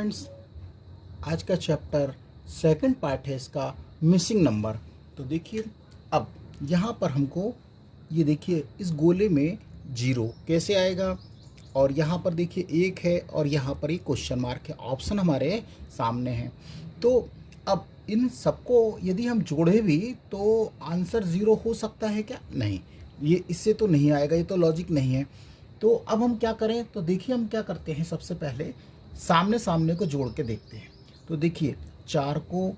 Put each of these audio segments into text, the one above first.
Friends, आज का chapter second part है इसका मिसिंग नंबर। तो देखिए अब यहाँ पर हमको ये देखिए इस गोले में जीरो कैसे आएगा, और यहाँ पर देखिए एक है और यहाँ पर एक क्वेश्चन मार्क है। ऑप्शन हमारे सामने हैं। तो अब इन सबको यदि हम जोड़े भी तो आंसर ज़ीरो हो सकता है क्या? नहीं, ये इससे तो नहीं आएगा, ये तो लॉजिक नहीं है। तो अब हम क्या करें? तो देखिए हम क्या करते हैं, सबसे पहले सामने सामने को जोड़ के देखते हैं। तो देखिए 4 को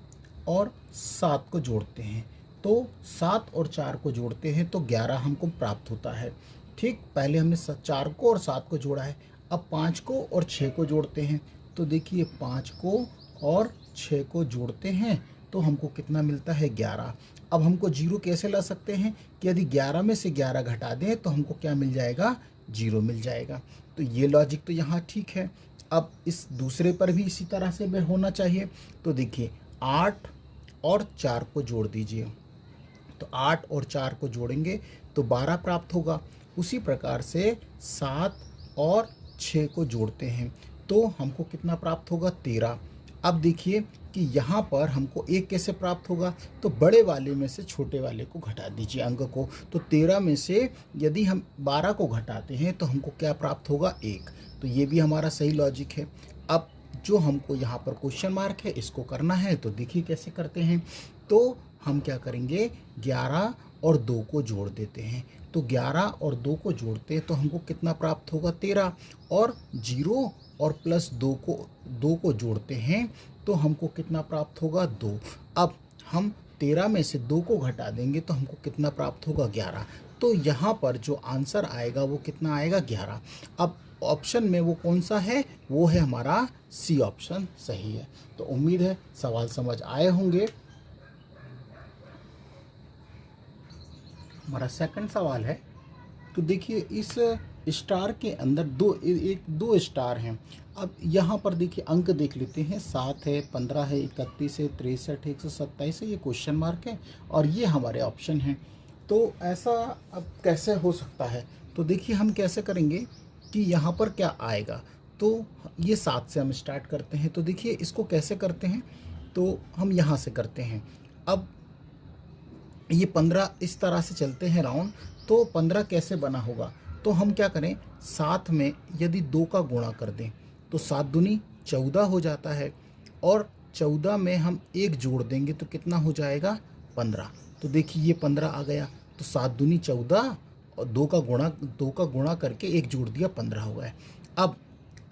और 7 को जोड़ते हैं, तो 7 और 4 को जोड़ते हैं तो 11 हमको प्राप्त होता है। ठीक, पहले हमने 4 को और 7 को जोड़ा है। अब 5 को और 6 को जोड़ते हैं, तो देखिए 5 को और 6 को जोड़ते हैं तो हमको कितना मिलता है? 11। अब हमको जीरो कैसे ला सकते हैं कि यदि 11 में से 11 घटा दें तो हमको क्या मिल जाएगा? जीरो मिल जाएगा। तो ये लॉजिक तो यहाँ ठीक है। अब इस दूसरे पर भी इसी तरह से होना चाहिए। तो देखिए 8 और 4 को जोड़ दीजिए, तो 8 और 4 को जोड़ेंगे तो 12 प्राप्त होगा। उसी प्रकार से 7 और 6 को जोड़ते हैं तो हमको कितना प्राप्त होगा? 13। अब देखिए कि यहाँ पर हमको एक कैसे प्राप्त होगा? तो बड़े वाले में से छोटे वाले को घटा दीजिए अंक को। तो 13 में से यदि हम 12 को घटाते हैं तो हमको क्या प्राप्त होगा? 1। तो ये भी हमारा सही लॉजिक है। अब जो हमको यहाँ पर क्वेश्चन मार्क है इसको करना है, तो देखिए कैसे करते हैं। तो हम क्या करेंगे, 11 और 2 को जोड़ देते हैं। तो 11 और 2 को जोड़ते हैं तो हमको कितना प्राप्त होगा? 13। और 0 और प्लस 2 को जोड़ते हैं तो हमको कितना प्राप्त होगा? 2। अब हम 13 में से 2 को घटा देंगे तो हमको कितना प्राप्त होगा? 11। तो यहाँ पर जो आंसर आएगा वो कितना आएगा? 11। अब ऑप्शन में वो कौन सा है? वो है हमारा सी ऑप्शन सही है। तो उम्मीद है सवाल समझ आए होंगे। हमारा सेकंड सवाल है, तो देखिए इस स्टार के अंदर दो स्टार हैं। अब यहाँ पर देखिए अंक देख लेते हैं। 7 है, 15 है, 31 है, 63 है, 127 है, ये क्वेश्चन मार्क है और ये हमारे ऑप्शन हैं। तो ऐसा अब कैसे हो सकता है? तो देखिए हम कैसे करेंगे कि यहाँ पर क्या आएगा। तो ये 7 से हम स्टार्ट करते हैं। तो देखिए इसको कैसे करते हैं, तो हम यहाँ से करते हैं। अब ये 15 इस तरह से चलते हैं राउंड, तो 15 कैसे बना होगा? तो हम क्या करें, 7 में यदि 2 का गुणा कर दें तो 7 दूनी 14 हो जाता है, और 14 में हम 1 जोड़ देंगे तो कितना हो जाएगा? 15। तो देखिए ये 15 आ गया। तो 7 दूनी 14 और 2 का गुणा करके 1 जोड़ दिया, 15 हो गया। अब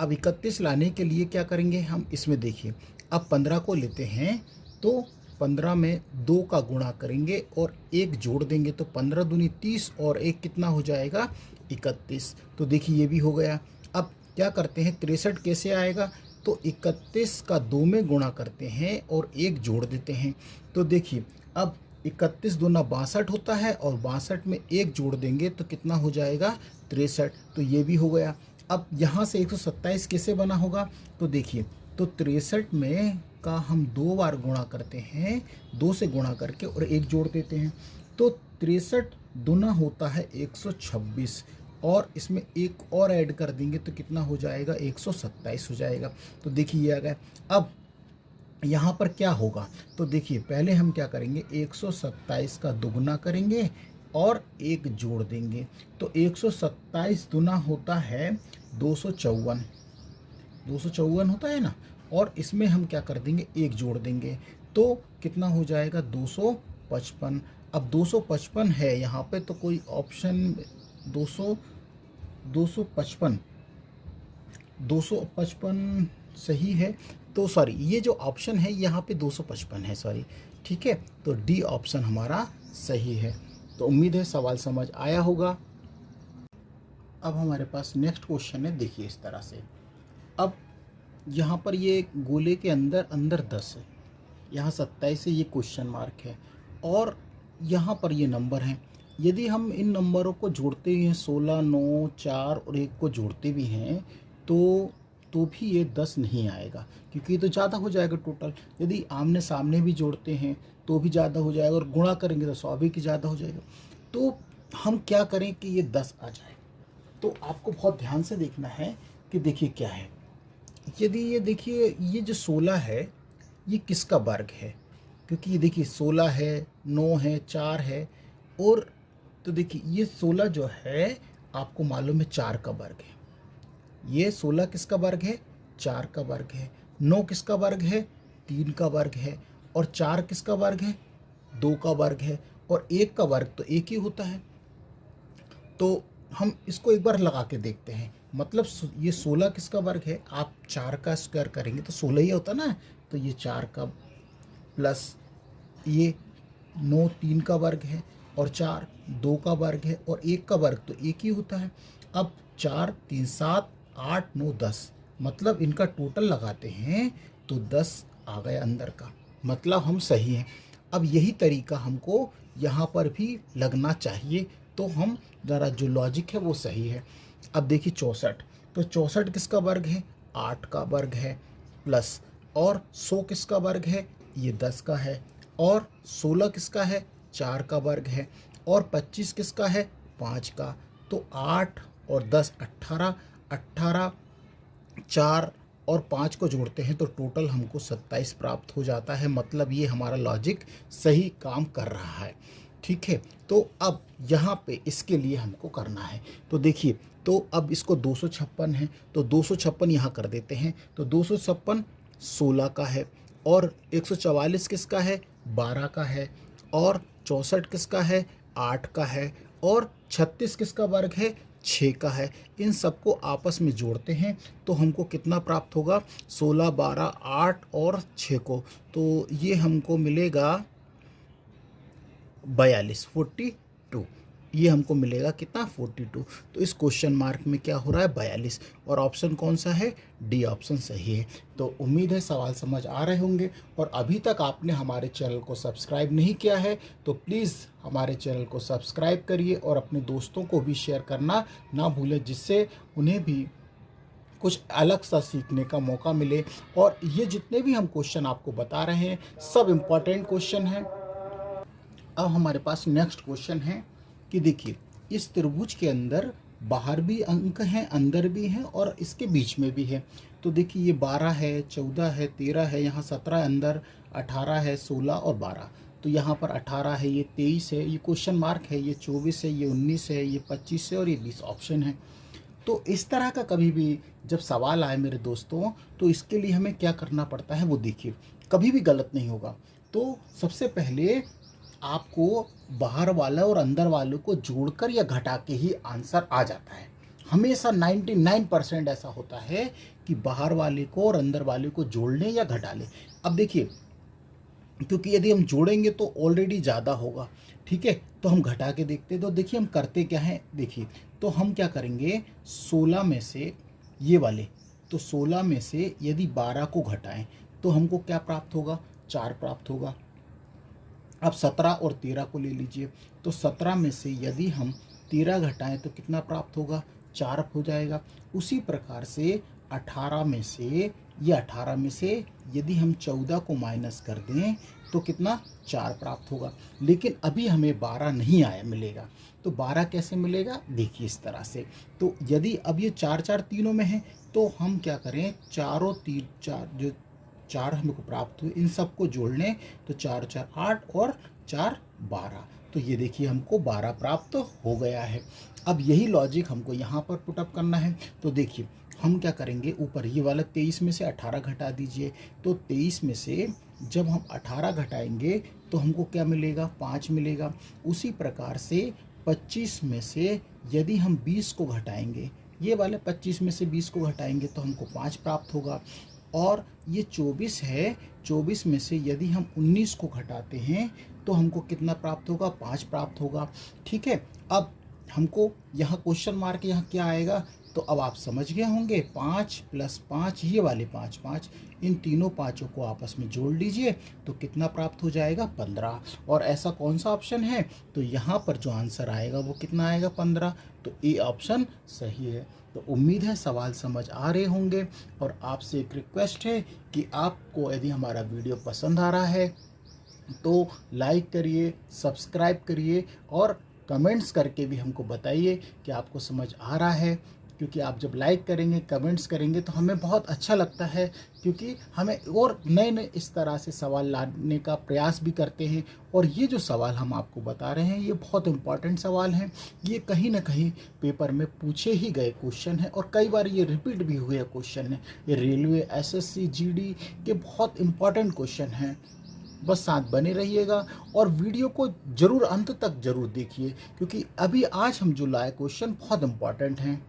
31 लाने के लिए क्या करेंगे हम? इसमें देखिए अब 15 को लेते हैं तो 15 में 2 का गुणा करेंगे और 1 जोड़ देंगे तो 15 दूनी 30 और 1 कितना हो जाएगा? 31। तो देखिए ये भी हो गया। अब क्या करते हैं, 63 कैसे आएगा? तो 31 का 2 में गुणा करते हैं और 1 जोड़ देते हैं। तो देखिए अब 31 दूना 62 होता है और 62 में 1 जोड़ देंगे तो कितना हो जाएगा? 63। तो ये भी हो गया। अब यहाँ से 127 कैसे बना होगा? तो देखिए तो 63 में का हम 2 बार गुणा करते हैं, 2 से गुणा करके और 1 जोड़ देते हैं। तो 63 दूना होता है 126 और इसमें 1 और ऐड कर देंगे तो कितना हो जाएगा? 127 हो जाएगा। तो देखिए ये आ गया। अब यहाँ पर क्या होगा? तो देखिए पहले हम क्या करेंगे, 127 का दुगुना करेंगे और 1 जोड़ देंगे। तो 127 दूना होता है 254, 254 होता है ना, और इसमें हम क्या कर देंगे? 1 जोड़ देंगे तो कितना हो जाएगा? 255। अब 255 है यहाँ पे, तो कोई ऑप्शन 255 सही है। तो सॉरी, ये जो ऑप्शन है यहाँ पे 255 है, सॉरी, ठीक है। तो डी ऑप्शन हमारा सही है। तो उम्मीद है सवाल समझ आया होगा। अब हमारे पास नेक्स्ट क्वेश्चन है, देखिए इस तरह से। अब यहाँ पर ये गोले के अंदर 10 है, यहाँ 27 है, ये क्वेश्चन मार्क है, और यहाँ पर ये नंबर हैं। यदि हम इन नंबरों को जोड़ते हैं, 16, 9, 4 और 1 को जोड़ते भी हैं तो भी ये 10 नहीं आएगा, क्योंकि ये तो ज़्यादा हो जाएगा टोटल। यदि आमने सामने भी जोड़ते हैं तो भी ज़्यादा हो जाएगा, और गुणा करेंगे तो स्वाभाविक ही ज़्यादा हो जाएगा। तो हम क्या करें कि ये 10 आ जाए? तो आपको बहुत ध्यान से देखना है कि देखिए क्या है। यदि ये देखिए ये जो 16 है ये किसका वर्ग है, क्योंकि ये देखिए 16 है, 9 है, 4 है, और तो देखिए ये 16 जो है आपको मालूम है 4 का वर्ग है। ये 16 किसका वर्ग है, 4 का वर्ग है। 9 किसका वर्ग है, 3 का वर्ग है। और 4 किसका वर्ग है, 2 का वर्ग है। और 1 का वर्ग तो 1 ही होता है। तो हम इसको एक बार लगा के देखते हैं। मतलब ये 16 किसका वर्ग है, आप 4 का स्क्वायर करेंगे तो 16 ही होता ना। तो ये 4 का प्लस ये 9 3 का वर्ग है, और 4 2 का वर्ग है, और 1 का वर्ग तो 1 ही होता है। अब 4 3 7 8 9 10, मतलब इनका टोटल लगाते हैं तो 10 आ गया अंदर का, मतलब हम सही हैं। अब यही तरीका हमको यहाँ पर भी लगना चाहिए, तो हम ज़रा जो लॉजिक है वो सही है। अब देखिए 64, तो 64 किसका वर्ग है, 8 का वर्ग है, प्लस और 100 किसका वर्ग है, ये 10 का है, और 16 किसका है, 4 का वर्ग है, और 25 किसका है, 5 का। तो 8 और 10 18, 18 4 और 5 को जोड़ते हैं तो टोटल हमको 27 प्राप्त हो जाता है। मतलब ये हमारा लॉजिक सही काम कर रहा है। ठीक है, तो अब यहाँ पे इसके लिए हमको करना है। तो देखिए, तो अब इसको 256 है तो 256 यहाँ कर देते हैं। तो 256 16 का है, और 144 किसका है, 12 का है, और 64 किसका है, 8 का है, और 36 किसका वर्ग है, 6 का है। इन सबको आपस में जोड़ते हैं तो हमको कितना प्राप्त होगा, 16 12 8 और 6 को, तो ये हमको मिलेगा 42 42। ये हमको मिलेगा कितना, 42। तो इस क्वेश्चन मार्क में क्या हो रहा है, 42, और ऑप्शन कौन सा है, डी ऑप्शन सही है। तो उम्मीद है सवाल समझ आ रहे होंगे। और अभी तक आपने हमारे चैनल को सब्सक्राइब नहीं किया है तो प्लीज़ हमारे चैनल को सब्सक्राइब करिए और अपने दोस्तों को भी शेयर करना ना भूलें, जिससे उन्हें भी कुछ अलग सा सीखने का मौका मिले। और ये जितने भी हम क्वेश्चन आपको बता रहे हैं सब इम्पॉर्टेंट क्वेश्चन हैं। अब हमारे पास नेक्स्ट क्वेश्चन है कि देखिए, इस त्रिभुज के अंदर बाहर भी अंक हैं, अंदर भी हैं, और इसके बीच में भी है। तो देखिए ये 12 है, 14 है, 13 है, यहाँ 17 अंदर, 18 है, 16 और 12। तो यहाँ पर 18 है, ये 23 है, ये क्वेश्चन मार्क है, ये 24 है, ये 19 है, ये 25 है, और ये 20 ऑप्शन है। तो इस तरह का कभी भी जब सवाल आए मेरे दोस्तों, तो इसके लिए हमें क्या करना पड़ता है वो देखिए, कभी भी गलत नहीं होगा। तो सबसे पहले आपको बाहर वाला और अंदर वाले को जोड़कर या घटा के ही आंसर आ जाता है। हमेशा 99% ऐसा होता है कि बाहर वाले को और अंदर वाले को जोड़ लें या घटा लें। अब देखिए, क्योंकि यदि हम जोड़ेंगे तो ऑलरेडी ज़्यादा होगा, ठीक है, तो हम घटा के देखते हैं। तो देखिए हम करते क्या हैं, देखिए तो हम क्या करेंगे, 16 में से ये वाले, तो 16 में से यदि 12 को घटाएं तो हमको क्या प्राप्त होगा, 4 प्राप्त होगा। अब 17 और 13 को ले लीजिए, तो 17 में से यदि हम 13 घटाएं तो कितना प्राप्त होगा, 4 हो जाएगा। उसी प्रकार से 18 में से, ये 18 में से यदि हम 14 को माइनस कर दें तो कितना, 4 प्राप्त होगा। लेकिन अभी हमें 12 नहीं आया मिलेगा, तो 12 कैसे मिलेगा, देखिए इस तरह से। तो यदि अब ये 4 4 तीनों में है तो हम क्या करें, चारों तीन चार जो 4 हमको प्राप्त हुए इन सबको जोड़ लें तो 4 4 8 और 4 12। तो ये देखिए हमको 12 प्राप्त हो गया है। अब यही लॉजिक हमको यहाँ पर पुटअप करना है। तो देखिए हम क्या करेंगे, ऊपर ये वाला 23 में से 18 घटा दीजिए, तो 23 में से जब हम 18 घटाएंगे तो हमको क्या मिलेगा, 5 मिलेगा। उसी प्रकार से 25 में से यदि हम 20 को घटाएंगे, ये वाले 25 में से 20 को घटाएंगे तो हमको 5 प्राप्त होगा। और ये 24 है, 24 में से यदि हम 19 को घटाते हैं तो हमको कितना प्राप्त होगा, 5 प्राप्त होगा। ठीक है, अब हमको यहाँ क्वेश्चन मार्क यहाँ क्या आएगा, तो अब आप समझ गए होंगे, 5 + 5, ये वाले 5 5, इन तीनों पाँचों को आपस में जोड़ लीजिए तो कितना प्राप्त हो जाएगा, 15। और ऐसा कौन सा ऑप्शन है, तो यहाँ पर जो आंसर आएगा वो कितना आएगा, 15। तो ए ऑप्शन सही है। तो उम्मीद है सवाल समझ आ रहे होंगे। और आपसे एक रिक्वेस्ट है कि आपको यदि हमारा वीडियो पसंद आ रहा है तो लाइक करिए, सब्सक्राइब करिए, और कमेंट्स करके भी हमको बताइए कि आपको समझ आ रहा है क्योंकि आप जब लाइक करेंगे, कमेंट्स करेंगे तो हमें बहुत अच्छा लगता है, क्योंकि हमें और नए नए इस तरह से सवाल लाने का प्रयास भी करते हैं। और ये जो सवाल हम आपको बता रहे हैं ये बहुत इंपॉर्टेंट सवाल हैं। ये कहीं ना कहीं पेपर में पूछे ही गए क्वेश्चन हैं और कई बार ये रिपीट भी हुए क्वेश्चन हैं। ये रेलवे, एसएससी, जीडी के बहुत इंपॉर्टेंट क्वेश्चन हैं। बस साथ बने रहिएगा और वीडियो को ज़रूर अंत तक ज़रूर देखिए, क्योंकि अभी आज हम जो लाए क्वेश्चन बहुत इंपॉर्टेंट हैं।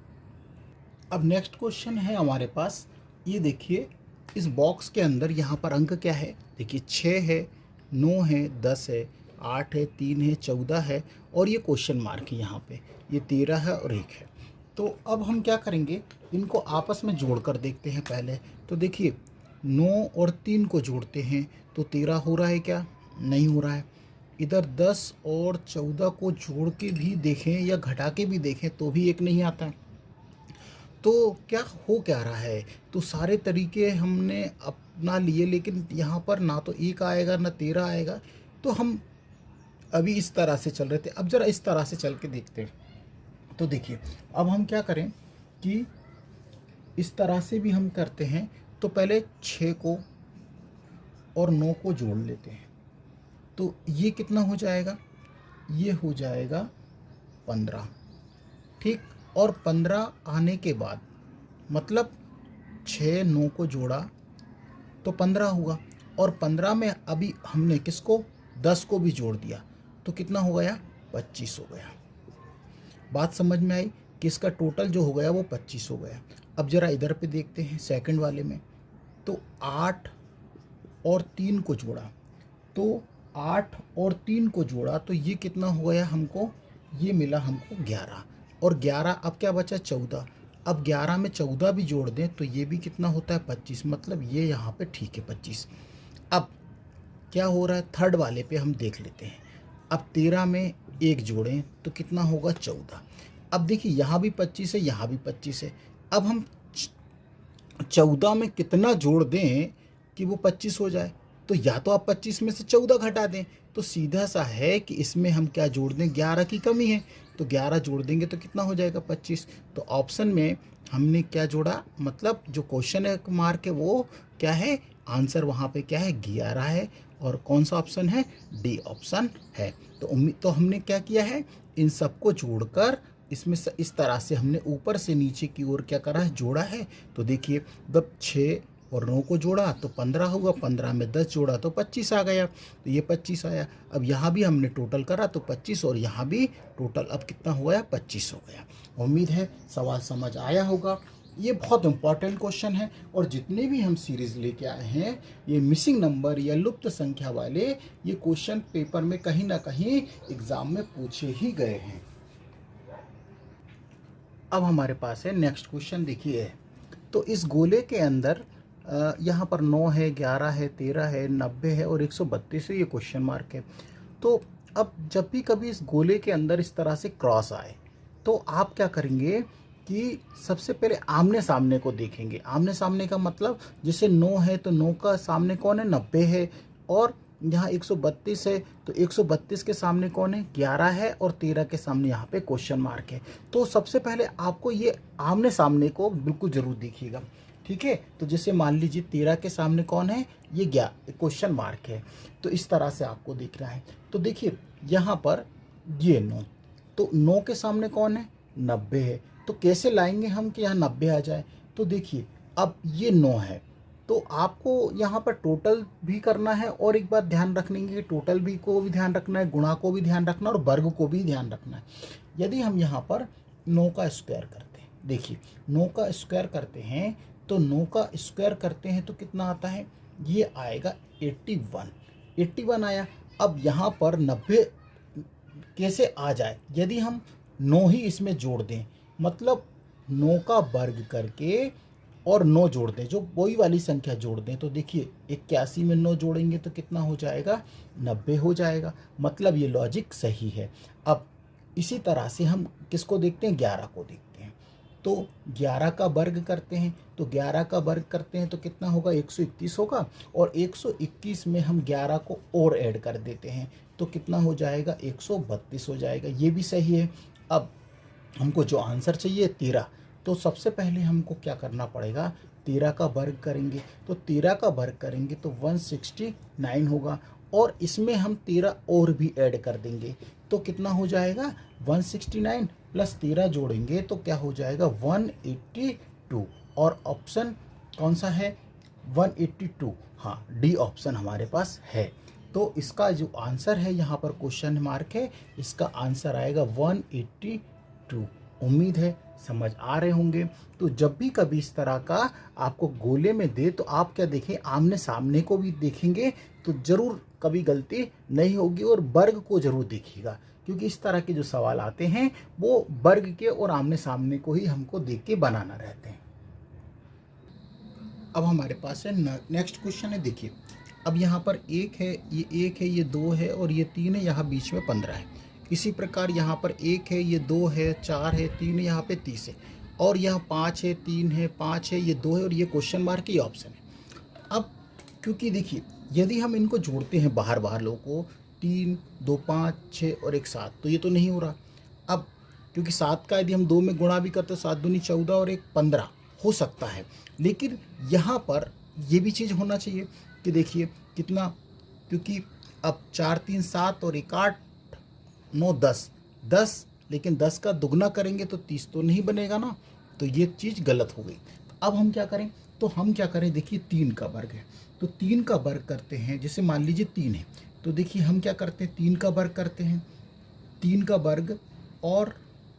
अब नेक्स्ट क्वेश्चन है हमारे पास, ये देखिए इस बॉक्स के अंदर यहाँ पर अंक क्या है, देखिए 6 है, 9 है, 10 है, 8 है, 3 है, 14 है और ये क्वेश्चन मार्क है यहाँ पे, ये 13 है और 1 है। तो अब हम क्या करेंगे, इनको आपस में जोड़ कर देखते हैं पहले। तो देखिए 9 और 3 को जोड़ते हैं तो 13 हो रहा है क्या, नहीं हो रहा है। इधर 10 और 14 को जोड़ के भी देखें या घटा के भी देखें तो भी 1 नहीं आता है। तो क्या हो क्या रहा है, तो सारे तरीके हमने अपना लिए लेकिन यहाँ पर ना तो 1 आएगा ना 13 आएगा। तो हम अभी इस तरह से चल रहे थे, अब ज़रा इस तरह से चल के देखते हैं। तो देखिए अब हम क्या करें कि इस तरह से भी हम करते हैं। तो पहले 6 को और 9 को जोड़ लेते हैं तो ये कितना हो जाएगा, ये हो जाएगा 15, ठीक। और 15 आने के बाद मतलब 6 9 को जोड़ा तो 15 हुआ और 15 में अभी हमने किसको 10 को भी जोड़ दिया तो कितना हो गया, 25 हो गया। बात समझ में आई कि इसका टोटल जो हो गया वो 25 हो गया। अब ज़रा इधर पे देखते हैं सेकंड वाले में, तो 8 और 3 को जोड़ा तो 8 और 3 को जोड़ा तो ये कितना हो गया हमको, ये मिला हमको 11 और 11 अब क्या बचा 14। अब 11 में 14 भी जोड़ दें तो ये भी कितना होता है 25, मतलब ये यहाँ पे ठीक है 25। अब क्या हो रहा है थर्ड वाले पे हम देख लेते हैं। अब 13 में 1 जोड़ें तो कितना होगा 14। अब देखिए यहाँ भी 25 है, यहाँ भी 25 है। अब हम 14 में कितना जोड़ दें कि वो 25 हो जाए, तो या तो आप 25 में से 14 घटा दें। तो सीधा सा है कि इसमें हम क्या जोड़ दें, 11 की कमी है तो 11 जोड़ देंगे तो कितना हो जाएगा 25। तो ऑप्शन में हमने क्या जोड़ा, मतलब जो क्वेश्चन है मार्क है वो क्या है, आंसर वहाँ पे क्या है 11 है। और कौन सा ऑप्शन है, डी ऑप्शन है। तो उम्मीद तो हमने क्या किया है, इन सबको जोड़कर इसमें इस तरह से हमने ऊपर से नीचे की ओर क्या करा है, जोड़ा है। तो देखिए जब 6 और 9 को जोड़ा तो 15 होगा, 15 में 10 जोड़ा तो 25 आ गया, तो ये 25 आया। अब यहाँ भी हमने टोटल करा तो 25 और यहाँ भी टोटल अब कितना हो गया 25 हो गया। उम्मीद है सवाल समझ आया होगा। ये बहुत इंपॉर्टेंट क्वेश्चन है और जितने भी हम सीरीज़ लेके आए हैं ये मिसिंग नंबर या लुप्त संख्या वाले ये क्वेश्चन पेपर में कहीं ना कहीं एग्ज़ाम में पूछे ही गए हैं। अब हमारे पास है नेक्स्ट क्वेश्चन, देखिए तो इस गोले के अंदर यहाँ पर 9 है, 11 है, 13 है, 90 है और 132 है, ये क्वेश्चन मार्क है। तो अब जब भी कभी इस गोले के अंदर इस तरह से क्रॉस आए तो आप क्या करेंगे कि सबसे पहले आमने सामने को देखेंगे। आमने सामने का मतलब जैसे 9 है तो 9 का सामने कौन है, 90 है। और यहाँ 132 है तो 132 के सामने कौन है, 11 है। और 13 के सामने यहाँ पे क्वेश्चन मार्क है। तो सबसे पहले आपको ये आमने सामने को बिल्कुल ज़रूर देखिएगा, ठीक है। तो जैसे मान लीजिए 13 के सामने कौन है, ये क्वेश्चन मार्क है। तो इस तरह से आपको दिख रहा है। तो देखिए यहाँ पर ये 9, तो 9 के सामने कौन है, 90 है। तो कैसे लाएंगे हम कि यहाँ 90 आ जाए। तो देखिए अब ये 9 है तो आपको यहाँ पर टोटल भी करना है और एक बात ध्यान रखनी है कि टोटल भी को भी ध्यान रखना है, गुणा को भी ध्यान रखना है और वर्ग को भी ध्यान रखना है। यदि हम यहाँ पर 9 का स्क्वायर करते हैं, देखिए 9 का स्क्वायर करते हैं तो 9 का स्क्वायर करते हैं तो कितना आता है, ये आएगा 81 आया। अब यहाँ पर 90 कैसे आ जाए, यदि हम 9 ही इसमें जोड़ दें, मतलब 9 का वर्ग करके और 9 जोड़ दें, जो वही वाली संख्या जोड़ दें। तो देखिए 81 में 9 जोड़ेंगे तो कितना हो जाएगा, 90 हो जाएगा। मतलब ये लॉजिक सही है। अब इसी तरह से हम किसको देखते हैं, 11 को देखते हैं। तो 11 का वर्ग करते हैं तो 11 का वर्ग करते हैं तो कितना होगा, 121 होगा। और 121 में हम 11 को और ऐड कर देते हैं तो कितना हो जाएगा, 132 हो जाएगा। ये भी सही है। अब हमको जो आंसर चाहिए 13, तो सबसे पहले हमको क्या करना पड़ेगा, 13 का वर्ग करेंगे। तो 13 का वर्ग करेंगे तो 169 होगा, और इसमें हम 13 और भी ऐड कर देंगे तो कितना हो जाएगा, 169 प्लस 13 जोड़ेंगे तो क्या हो जाएगा, 182। और ऑप्शन कौन सा है, 182। हाँ, डी ऑप्शन हमारे पास है। तो इसका जो आंसर है, यहाँ पर क्वेश्चन मार्क है, इसका आंसर आएगा 182। उम्मीद है समझ आ रहे होंगे। तो जब भी कभी इस तरह का आपको गोले में दे तो आप क्या देखें, आमने सामने को भी देखेंगे तो जरूर कभी गलती नहीं होगी, और वर्ग को जरूर देखिएगा, क्योंकि इस तरह के जो सवाल आते हैं वो वर्ग के और आमने सामने को ही हमको देख के बनाना रहते हैं। अब हमारे पास है नेक्स्ट क्वेश्चन है। देखिए, अब यहाँ पर एक है, ये एक है, ये दो है और ये तीन है, यहाँ बीच में 15 है। इसी प्रकार यहाँ पर एक है, ये दो है, 4 है, 3 है, यहाँ पे 30 है, और यहाँ 5 है, 3 है, 5 है, ये 2 है, और ये क्वेश्चन मार्क ये ऑप्शन है। अब क्योंकि देखिए, यदि हम इनको जोड़ते हैं बाहर बाहर लोगों को, 3 2 5 6 और 1 7, तो ये तो नहीं हो रहा। अब क्योंकि 7 का यदि हम 2 में गुणा भी करते तो 7 दूनी 14 और 1 15 हो सकता है, लेकिन यहाँ पर ये भी चीज़ होना चाहिए कि देखिए कितना, क्योंकि अब 4 3 7 और 1 8 9 10 10, लेकिन 10 का दुगना करेंगे तो 30 तो नहीं बनेगा ना, तो ये चीज़ गलत हो गई। अब हम क्या करें, तो हम क्या करें, देखिए 3 का वर्ग है तो 3 का वर्ग करते हैं। जैसे मान लीजिए 3 है, तो देखिए हम क्या करते हैं, 3 का वर्ग करते हैं, 3 का वर्ग, और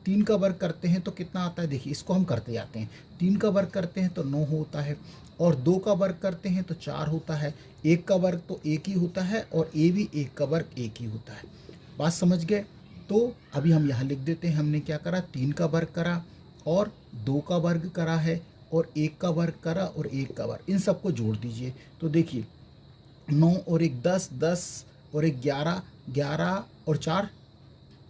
3 का वर्ग करते हैं तो कितना आता है, देखिए इसको हम करते जाते हैं। 3 का वर्ग करते हैं तो 9 होता है, और 2 का वर्ग करते हैं तो 4 होता है, 1 का वर्ग तो 1 ही होता है, और ए भी 1 का वर्ग 1 ही होता है। बात समझ गए। तो अभी हम यहाँ लिख देते हैं, हमने क्या करा, 3 का वर्ग करा और 2 का वर्ग करा है, और 1 का वर्ग करा और 1 का वर्ग, इन सबको जोड़ दीजिए। तो देखिए 9 और 1 10, 10 और 1 11, 11 और 4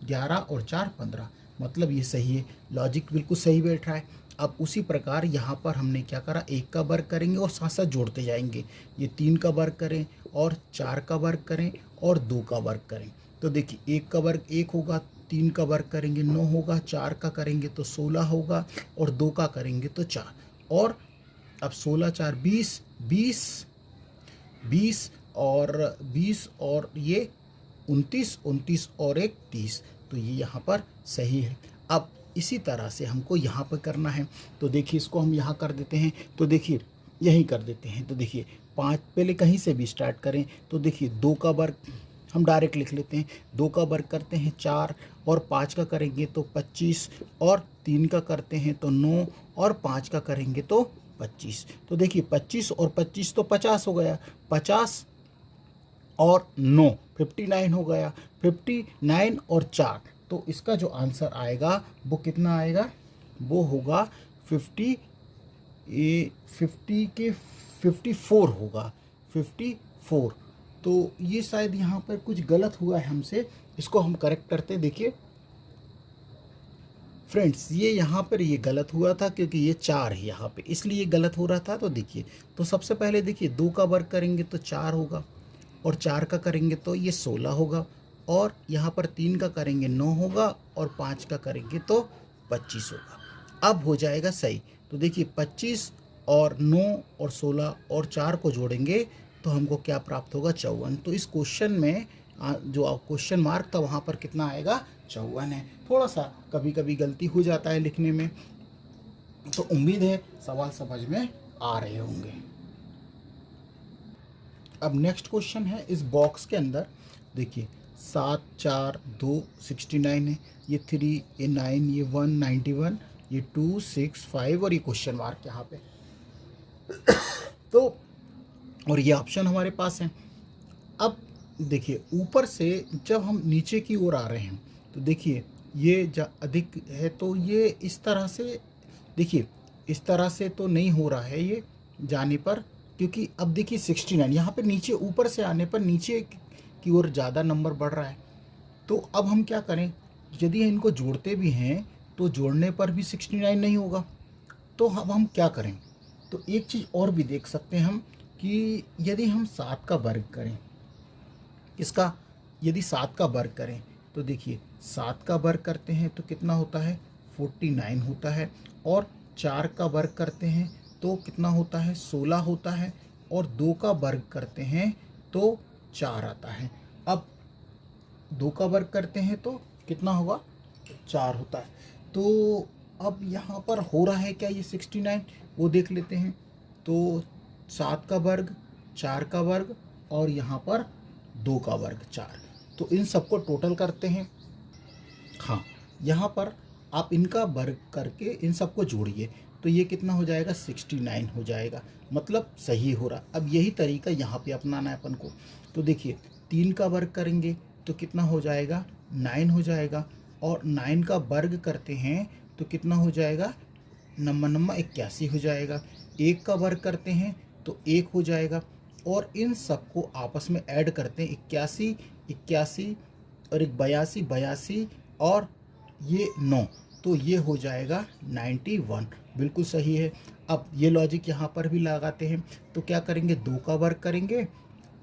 11 और 4 15, मतलब ये सही है, लॉजिक बिल्कुल सही बैठ रहा है। अब उसी प्रकार यहाँ पर हमने क्या करा, 1 का वर्ग करेंगे और साथ साथ जोड़ते जाएंगे। ये 3 का वर्ग करें और 4 का वर्ग करें और 2 का वर्ग करें, तो देखिए 1 का वर्ग 1 होगा, 3 का वर्ग करेंगे 9 होगा, 4 का करेंगे तो 16 होगा, और 2 का करेंगे तो 4, और अब 16 4 20 20 20 और 20 और ये 29 29 और 1 30, तो ये यहाँ पर सही है। अब इसी तरह से हमको यहाँ पर करना है, तो देखिए इसको हम यहाँ कर देते हैं, तो देखिए यहीं कर देते हैं। तो देखिए 5 पहले कहीं से भी स्टार्ट करें, तो देखिए 2 का वर्ग हम डायरेक्ट लिख लेते हैं, 2 का वर्ग करते हैं 4, और 5 का करेंगे तो 25, और 3 का करते हैं तो 9, और 5 का करेंगे तो 25। तो देखिए 25 और 25 तो 50 हो गया, 50 और 9 59 हो गया, 59 और 4, तो इसका जो आंसर आएगा वो कितना आएगा, वो होगा 50 के 54 होगा, 54। तो ये शायद यहाँ पर कुछ गलत हुआ है हमसे, इसको हम करेक्ट करते हैं। देखिए फ्रेंड्स, ये यहाँ पर ये गलत हुआ था क्योंकि ये 4 है यहाँ पे, इसलिए गलत हो रहा था। तो देखिए, तो सबसे पहले देखिए 2 का वर्ग करेंगे तो 4 होगा, और 4 का करेंगे तो ये 16 होगा, और यहाँ पर 3 का करेंगे 9 होगा, और 5 का करेंगे तो 25 होगा। अब हो जाएगा सही। तो देखिए 25 और 9 और 16 और 4 को जोड़ेंगे तो हमको क्या प्राप्त होगा, 54। तो इस क्वेश्चन में जो क्वेश्चन मार्क था वहाँ पर कितना आएगा, 54 है। थोड़ा सा कभी कभी गलती हो जाता है लिखने में, तो उम्मीद है सवाल समझ में आ रहे होंगे। अब नेक्स्ट क्वेश्चन है, इस बॉक्स के अंदर देखिए 7 4 2 69 है, ये 3 ये 9 ये 1 91 ये 2 6 5 और ये क्वेश्चन मार्क यहाँ पे तो और ये ऑप्शन हमारे पास है। अब देखिए ऊपर से जब हम नीचे की ओर आ रहे हैं तो देखिए ये अधिक है, तो ये इस तरह से देखिए, इस तरह से तो नहीं हो रहा है ये जाने पर, क्योंकि अब देखिए 69 यहाँ पे नीचे ऊपर से आने पर नीचे की ओर ज़्यादा नंबर बढ़ रहा है। तो अब हम क्या करें, यदि इनको जोड़ते भी हैं तो जोड़ने पर भी 69 नहीं होगा, तो अब हम क्या करें। तो एक चीज़ और भी देख सकते हैं हम कि यदि हम 7 का वर्ग करें, इसका यदि 7 का वर्ग करें तो देखिए 7 का वर्ग करते हैं तो कितना होता है, 49 होता है, और 4 का वर्ग करते हैं तो कितना होता है 16 होता है, और 2 का वर्ग करते हैं तो 4 आता है। अब 2 का वर्ग करते हैं तो कितना होगा 4 होता है। तो अब यहाँ पर हो रहा है क्या ये 69, वो देख लेते हैं। तो 7 का वर्ग, 4 का वर्ग और यहाँ पर 2 का वर्ग 4, तो इन सबको टोटल करते हैं। हाँ, यहाँ पर आप इनका वर्ग करके इन सबको जोड़िए तो ये कितना हो जाएगा 69 हो जाएगा, मतलब सही हो रहा। अब यही तरीका यहाँ पे अपनाना है अपन को। तो देखिए 3 का वर्ग करेंगे तो कितना हो जाएगा 9 हो जाएगा, और 9 का वर्ग करते हैं तो कितना हो जाएगा नम्मा 81 हो जाएगा। 1 का वर्ग करते हैं तो 1 हो जाएगा, और इन सबको आपस में ऐड करते हैं 81 81 और एक 82 82 और ये 9, तो ये हो जाएगा 91, बिल्कुल सही है। अब ये लॉजिक यहाँ पर भी लगाते हैं। तो क्या करेंगे 2 का वर्ग करेंगे,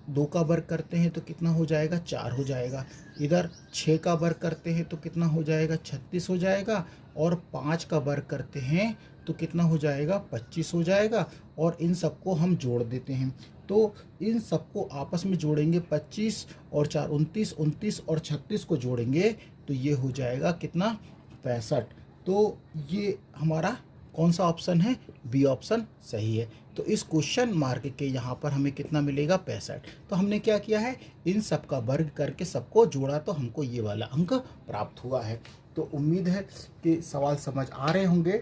2 का वर्ग करते हैं तो कितना हो जाएगा 4 हो जाएगा। इधर 6 का वर्ग करते हैं तो कितना हो जाएगा 36 हो जाएगा, और 5 का वर्ग करते हैं तो कितना हो जाएगा 25 हो जाएगा, और इन सबको हम जोड़ देते हैं। तो इन सबको आपस में जोड़ेंगे 25 और 4 29, 29 और 36 को जोड़ेंगे तो ये हो जाएगा कितना 65। तो ये हमारा कौन सा ऑप्शन है, बी ऑप्शन सही है। तो इस क्वेश्चन मार्क के यहाँ पर हमें कितना मिलेगा 65। तो हमने क्या किया है इन सब का वर्ग करके सबको जोड़ा तो हमको ये वाला अंक प्राप्त हुआ है। तो उम्मीद है कि सवाल समझ आ रहे होंगे,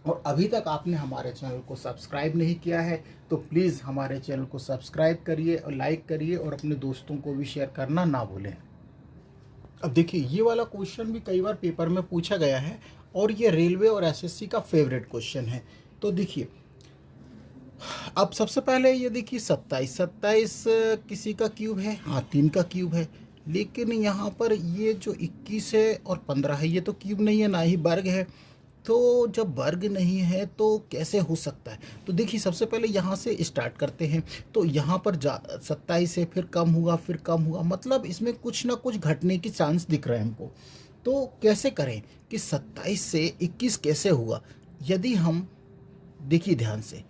और अभी तक आपने हमारे चैनल को सब्सक्राइब नहीं किया है तो प्लीज़ हमारे चैनल को सब्सक्राइब करिए और लाइक करिए, और अपने दोस्तों को भी शेयर करना ना भूलें। अब देखिए ये वाला क्वेश्चन भी कई बार पेपर में पूछा गया है, और ये रेलवे और एसएससी का फेवरेट क्वेश्चन है। तो देखिए अब सबसे पहले ये देखिए 27 किसी का क्यूब है, हाँ 3 का क्यूब है, लेकिन यहाँ पर ये जो 21 है और 15 है ये तो क्यूब नहीं है ना ही वर्ग है। तो जब वर्ग नहीं है तो कैसे हो सकता है। तो देखिए सबसे पहले यहाँ से स्टार्ट करते हैं। तो यहाँ पर 27 है, फिर कम हुआ, फिर कम हुआ, मतलब इसमें कुछ ना कुछ घटने की चांस दिख रहे हैं हमको। तो कैसे करें कि 27 से 21 कैसे हुआ। यदि हम देखिए ध्यान से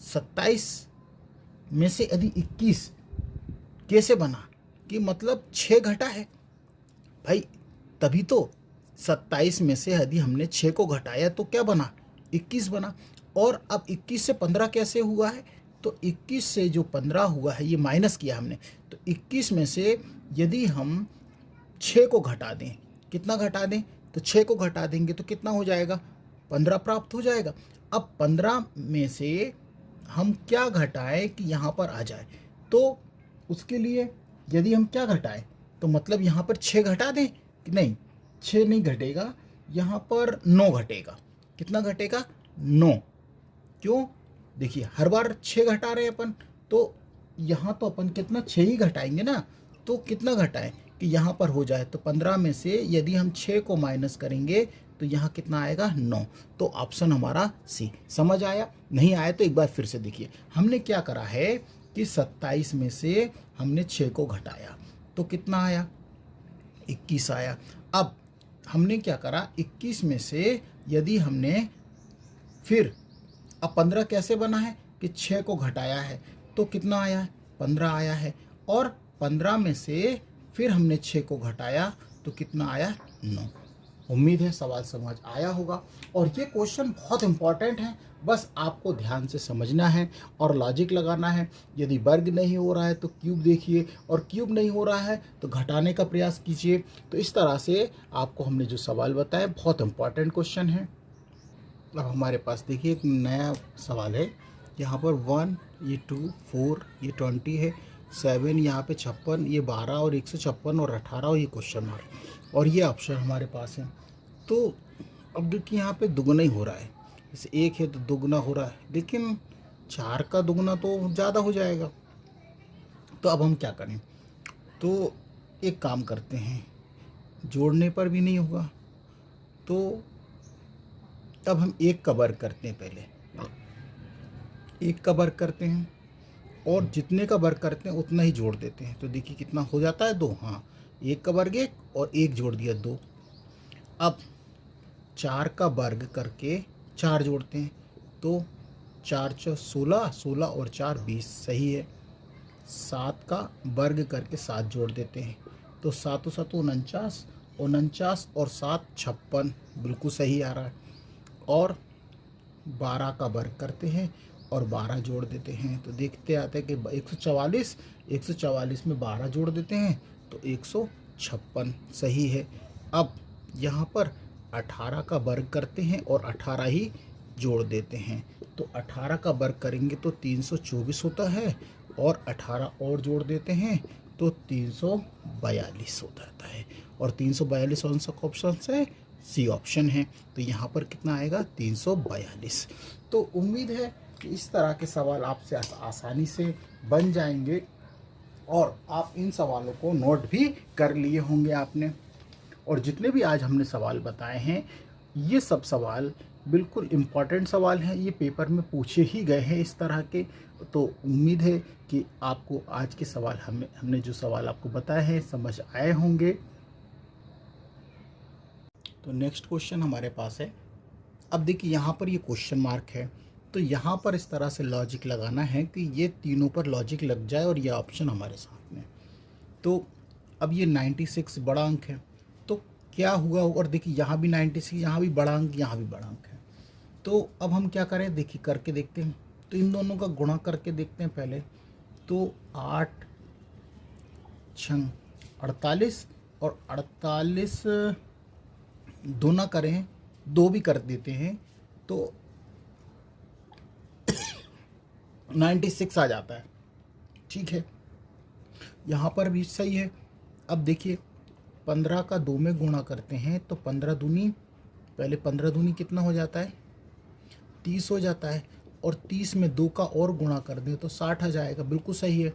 27 में से यदि 21 कैसे बना, कि मतलब 6 घटा है भाई, तभी तो 27 में से यदि हमने 6 को घटाया तो क्या बना 21 बना। और अब 21 से 15 कैसे हुआ है, तो 21 से जो 15 हुआ है ये माइनस किया हमने, तो 21 में से यदि हम 6 को घटा दें, कितना घटा दें, तो 6 को घटा देंगे तो कितना हो जाएगा 15 प्राप्त हो जाएगा। अब 15 में से हम क्या घटाएं कि यहाँ पर आ जाए, तो उसके लिए यदि हम क्या घटाएं, तो मतलब यहाँ पर 6 घटा दें कि नहीं, 6 नहीं घटेगा, यहाँ पर 9 घटेगा। कितना घटेगा 9, क्यों, देखिए हर बार 6 घटा रहे हैं अपन, तो यहाँ तो अपन कितना 6 ही घटाएंगे ना, तो कितना घटाएं कि यहाँ पर हो जाए, तो 15 में से यदि हम 6 को माइनस करेंगे तो यहाँ कितना आएगा 9। तो ऑप्शन हमारा सी। समझ आया, नहीं आया तो एक बार फिर से देखिए। हमने क्या करा है कि 27 में से हमने 6 को घटाया तो कितना आया 21 आया। अब हमने क्या करा 21 में से यदि हमने फिर, अब 15 कैसे बना है कि 6 को घटाया है तो कितना आया है 15 आया है, और 15 में से फिर हमने 6 को घटाया तो कितना आया 9। उम्मीद है सवाल समझ आया होगा, और ये क्वेश्चन बहुत इंपॉर्टेंट है, बस आपको ध्यान से समझना है और लॉजिक लगाना है। यदि वर्ग नहीं हो रहा है तो क्यूब देखिए, और क्यूब नहीं हो रहा है तो घटाने का प्रयास कीजिए। तो इस तरह से आपको हमने जो सवाल बताया बहुत इंपॉर्टेंट क्वेश्चन है। अब हमारे पास देखिए एक नया सवाल है, यहाँ पर 1, ये 2, 4, ये 20 है, 7, यहाँ पे 56, ये 12 और 156 और 18 और ये क्वेश्चन मार्क, और ये ऑप्शन हमारे पास है। तो अब देखिए यहाँ पे दुगना ही हो रहा है, जैसे 1 है तो दुगना हो रहा है, लेकिन 4 का दुगना तो ज़्यादा हो जाएगा। तो अब हम क्या करें, तो एक काम करते हैं, जोड़ने पर भी नहीं होगा, तो तब हम 1 का वर्ग करते हैं, पहले 1 का वर्ग करते हैं, और जितने का वर्ग करते हैं उतना ही जोड़ देते हैं। तो देखिए कितना हो जाता है 2, हाँ 1 का वर्ग 1 और 1 जोड़ दिया 2। अब 4 का वर्ग करके 4 जोड़ते हैं तो 4 × 16, 16 और 4 20 सही है। 7 का वर्ग करके 7 जोड़ देते हैं तो 7 7 49, 49 और 7 56 बिल्कुल सही आ रहा है। और 12 का वर्ग करते हैं और 12 जोड़ देते हैं तो देखते आते हैं कि 144, 144 में 12 जोड़ देते हैं तो 156 सही है। अब यहाँ पर 18 का वर्ग करते हैं और 18 ही जोड़ देते हैं तो 18 का वर्ग करेंगे तो 324 होता है और 18 और जोड़ देते हैं तो 342 हो जाता है। और 342 कौन सा ऑप्शन है? सी ऑप्शन है। तो यहाँ पर कितना आएगा? 342। तो उम्मीद है कि इस तरह के सवाल आपसे आसानी से बन जाएंगे और आप इन सवालों को नोट भी कर लिए होंगे आपने। और जितने भी आज हमने सवाल बताए हैं ये सब सवाल बिल्कुल इम्पॉर्टेंट सवाल हैं, ये पेपर में पूछे ही गए हैं इस तरह के। तो उम्मीद है कि आपको आज के सवाल हमने जो सवाल आपको बताए हैं समझ आए होंगे। तो नेक्स्ट क्वेश्चन हमारे पास है। अब देखिए यहाँ पर ये क्वेश्चन मार्क है तो यहाँ पर इस तरह से लॉजिक लगाना है कि ये तीनों पर लॉजिक लग जाए और ये ऑप्शन हमारे साथ में। तो अब ये 96 बड़ा अंक है तो क्या हुआ? और देखिए यहाँ भी 96, यहाँ भी बड़ा अंक, यहाँ भी बड़ा अंक है। तो अब हम क्या करें? देखिए करके देखते हैं। तो इन दोनों का गुणा करके देखते हैं पहले। तो 8 छंग 48 और 48 दोना करें, 2 भी कर देते हैं तो 96 आ जाता है। ठीक है, यहाँ पर भी सही है। अब देखिए 15 का 2 में गुणा करते हैं तो 15 दूनी, पहले 15 दूनी कितना हो जाता है? 30 हो जाता है। और 30 में 2 का और गुणा कर दें तो 60 आ जाएगा। बिल्कुल सही है,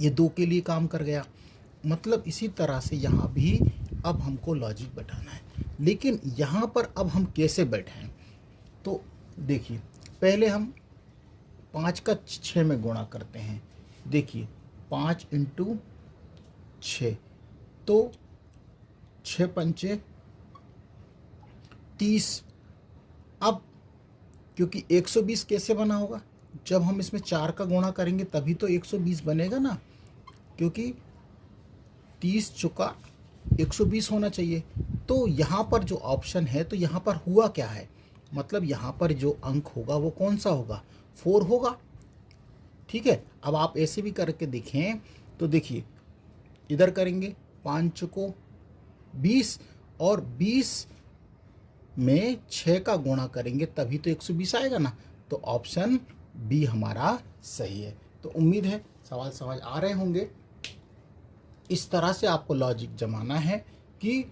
ये 2 के लिए काम कर गया। मतलब इसी तरह से यहाँ भी अब हमको लॉजिक बैठाना है। लेकिन यहाँ पर अब हम कैसे बैठाएं? तो देखिए पहले हम 5 का 6 में गुणा करते हैं। देखिए 5 × 6 तो 6 पंचे 30। अब क्योंकि 120 कैसे बना होगा? जब हम इसमें 4 का गुणा करेंगे तभी तो 120 बनेगा ना, क्योंकि 30 चुका 120 होना चाहिए। तो यहाँ पर जो ऑप्शन है तो यहाँ पर हुआ क्या है? मतलब यहाँ पर जो अंक होगा वो कौन सा होगा? 4 होगा। ठीक है, अब आप ऐसे भी करके देखें तो देखिए इधर करेंगे 5 चुको 20 और 20 में 6 का गुणा करेंगे तभी तो 120 आएगा ना। तो ऑप्शन बी हमारा सही है। तो उम्मीद है सवाल समझ आ रहे होंगे। इस तरह से आपको लॉजिक जमाना है कि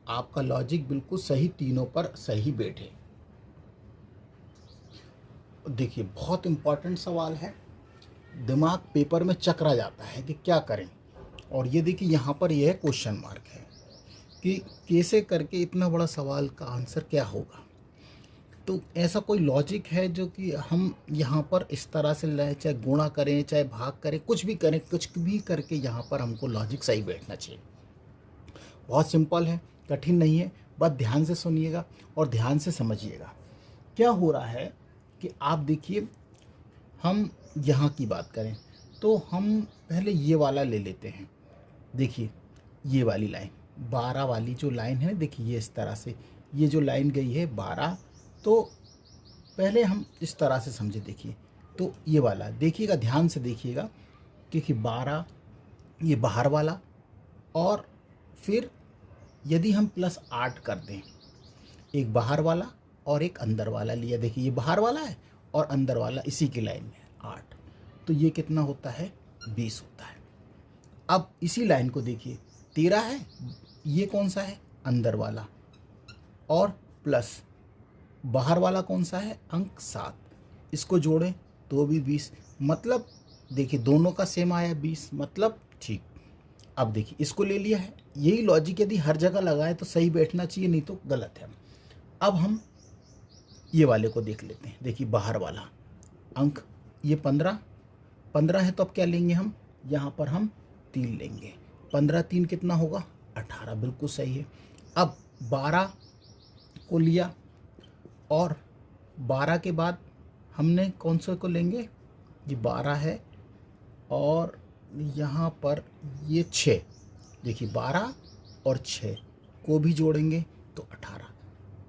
आपका लॉजिक बिल्कुल सही, तीनों पर सही बैठे। देखिए बहुत इम्पॉर्टेंट सवाल है, दिमाग पेपर में चकरा जाता है कि क्या करें। और ये देखिए यहाँ पर यह क्वेश्चन मार्क है कि कैसे करके इतना बड़ा सवाल का आंसर क्या होगा। तो ऐसा कोई लॉजिक है जो कि हम यहाँ पर इस तरह से लाए, चाहे गुणा करें चाहे भाग करें, कुछ भी करें, कुछ भी करके यहाँ पर हमको लॉजिक सही बैठना चाहिए। बहुत सिंपल है, कठिन नहीं है, बस ध्यान से सुनिएगा और ध्यान से समझिएगा। क्या हो रहा है कि आप देखिए, हम यहाँ की बात करें तो हम पहले ये वाला ले लेते हैं। देखिए ये वाली लाइन 12 वाली जो लाइन है, देखिए ये इस तरह से ये जो लाइन गई है 12, तो पहले हम इस तरह से समझे। देखिए तो ये वाला देखिएगा, ध्यान से देखिएगा, क्योंकि 12 ये बाहर वाला, और फिर यदि हम +8 कर दें, एक बाहर वाला और एक अंदर वाला लिया। देखिए ये बाहर वाला है और अंदर वाला इसी की लाइन में 8, तो ये कितना होता है? 20 होता है। अब इसी लाइन को देखिए 13 है, ये कौन सा है? अंदर वाला, और प्लस बाहर वाला कौन सा है? अंक 7, इसको जोड़ें तो भी 20। मतलब देखिए दोनों का सेम आया 20, मतलब ठीक। अब देखिए इसको ले लिया है। यही लॉजिक यदि हर जगह लगाए तो सही बैठना चाहिए, नहीं तो गलत है। अब हम ये वाले को देख लेते हैं। देखिए बाहर वाला अंक ये 15 है, तो अब क्या लेंगे हम? यहाँ पर हम 3 लेंगे। 15 3 कितना होगा? 18, बिल्कुल सही है। अब 12 को लिया और 12 के बाद हमने कौन से को लेंगे, ये 12 है और यहाँ पर ये 6, देखिए 12 और 6 को भी जोड़ेंगे तो 18।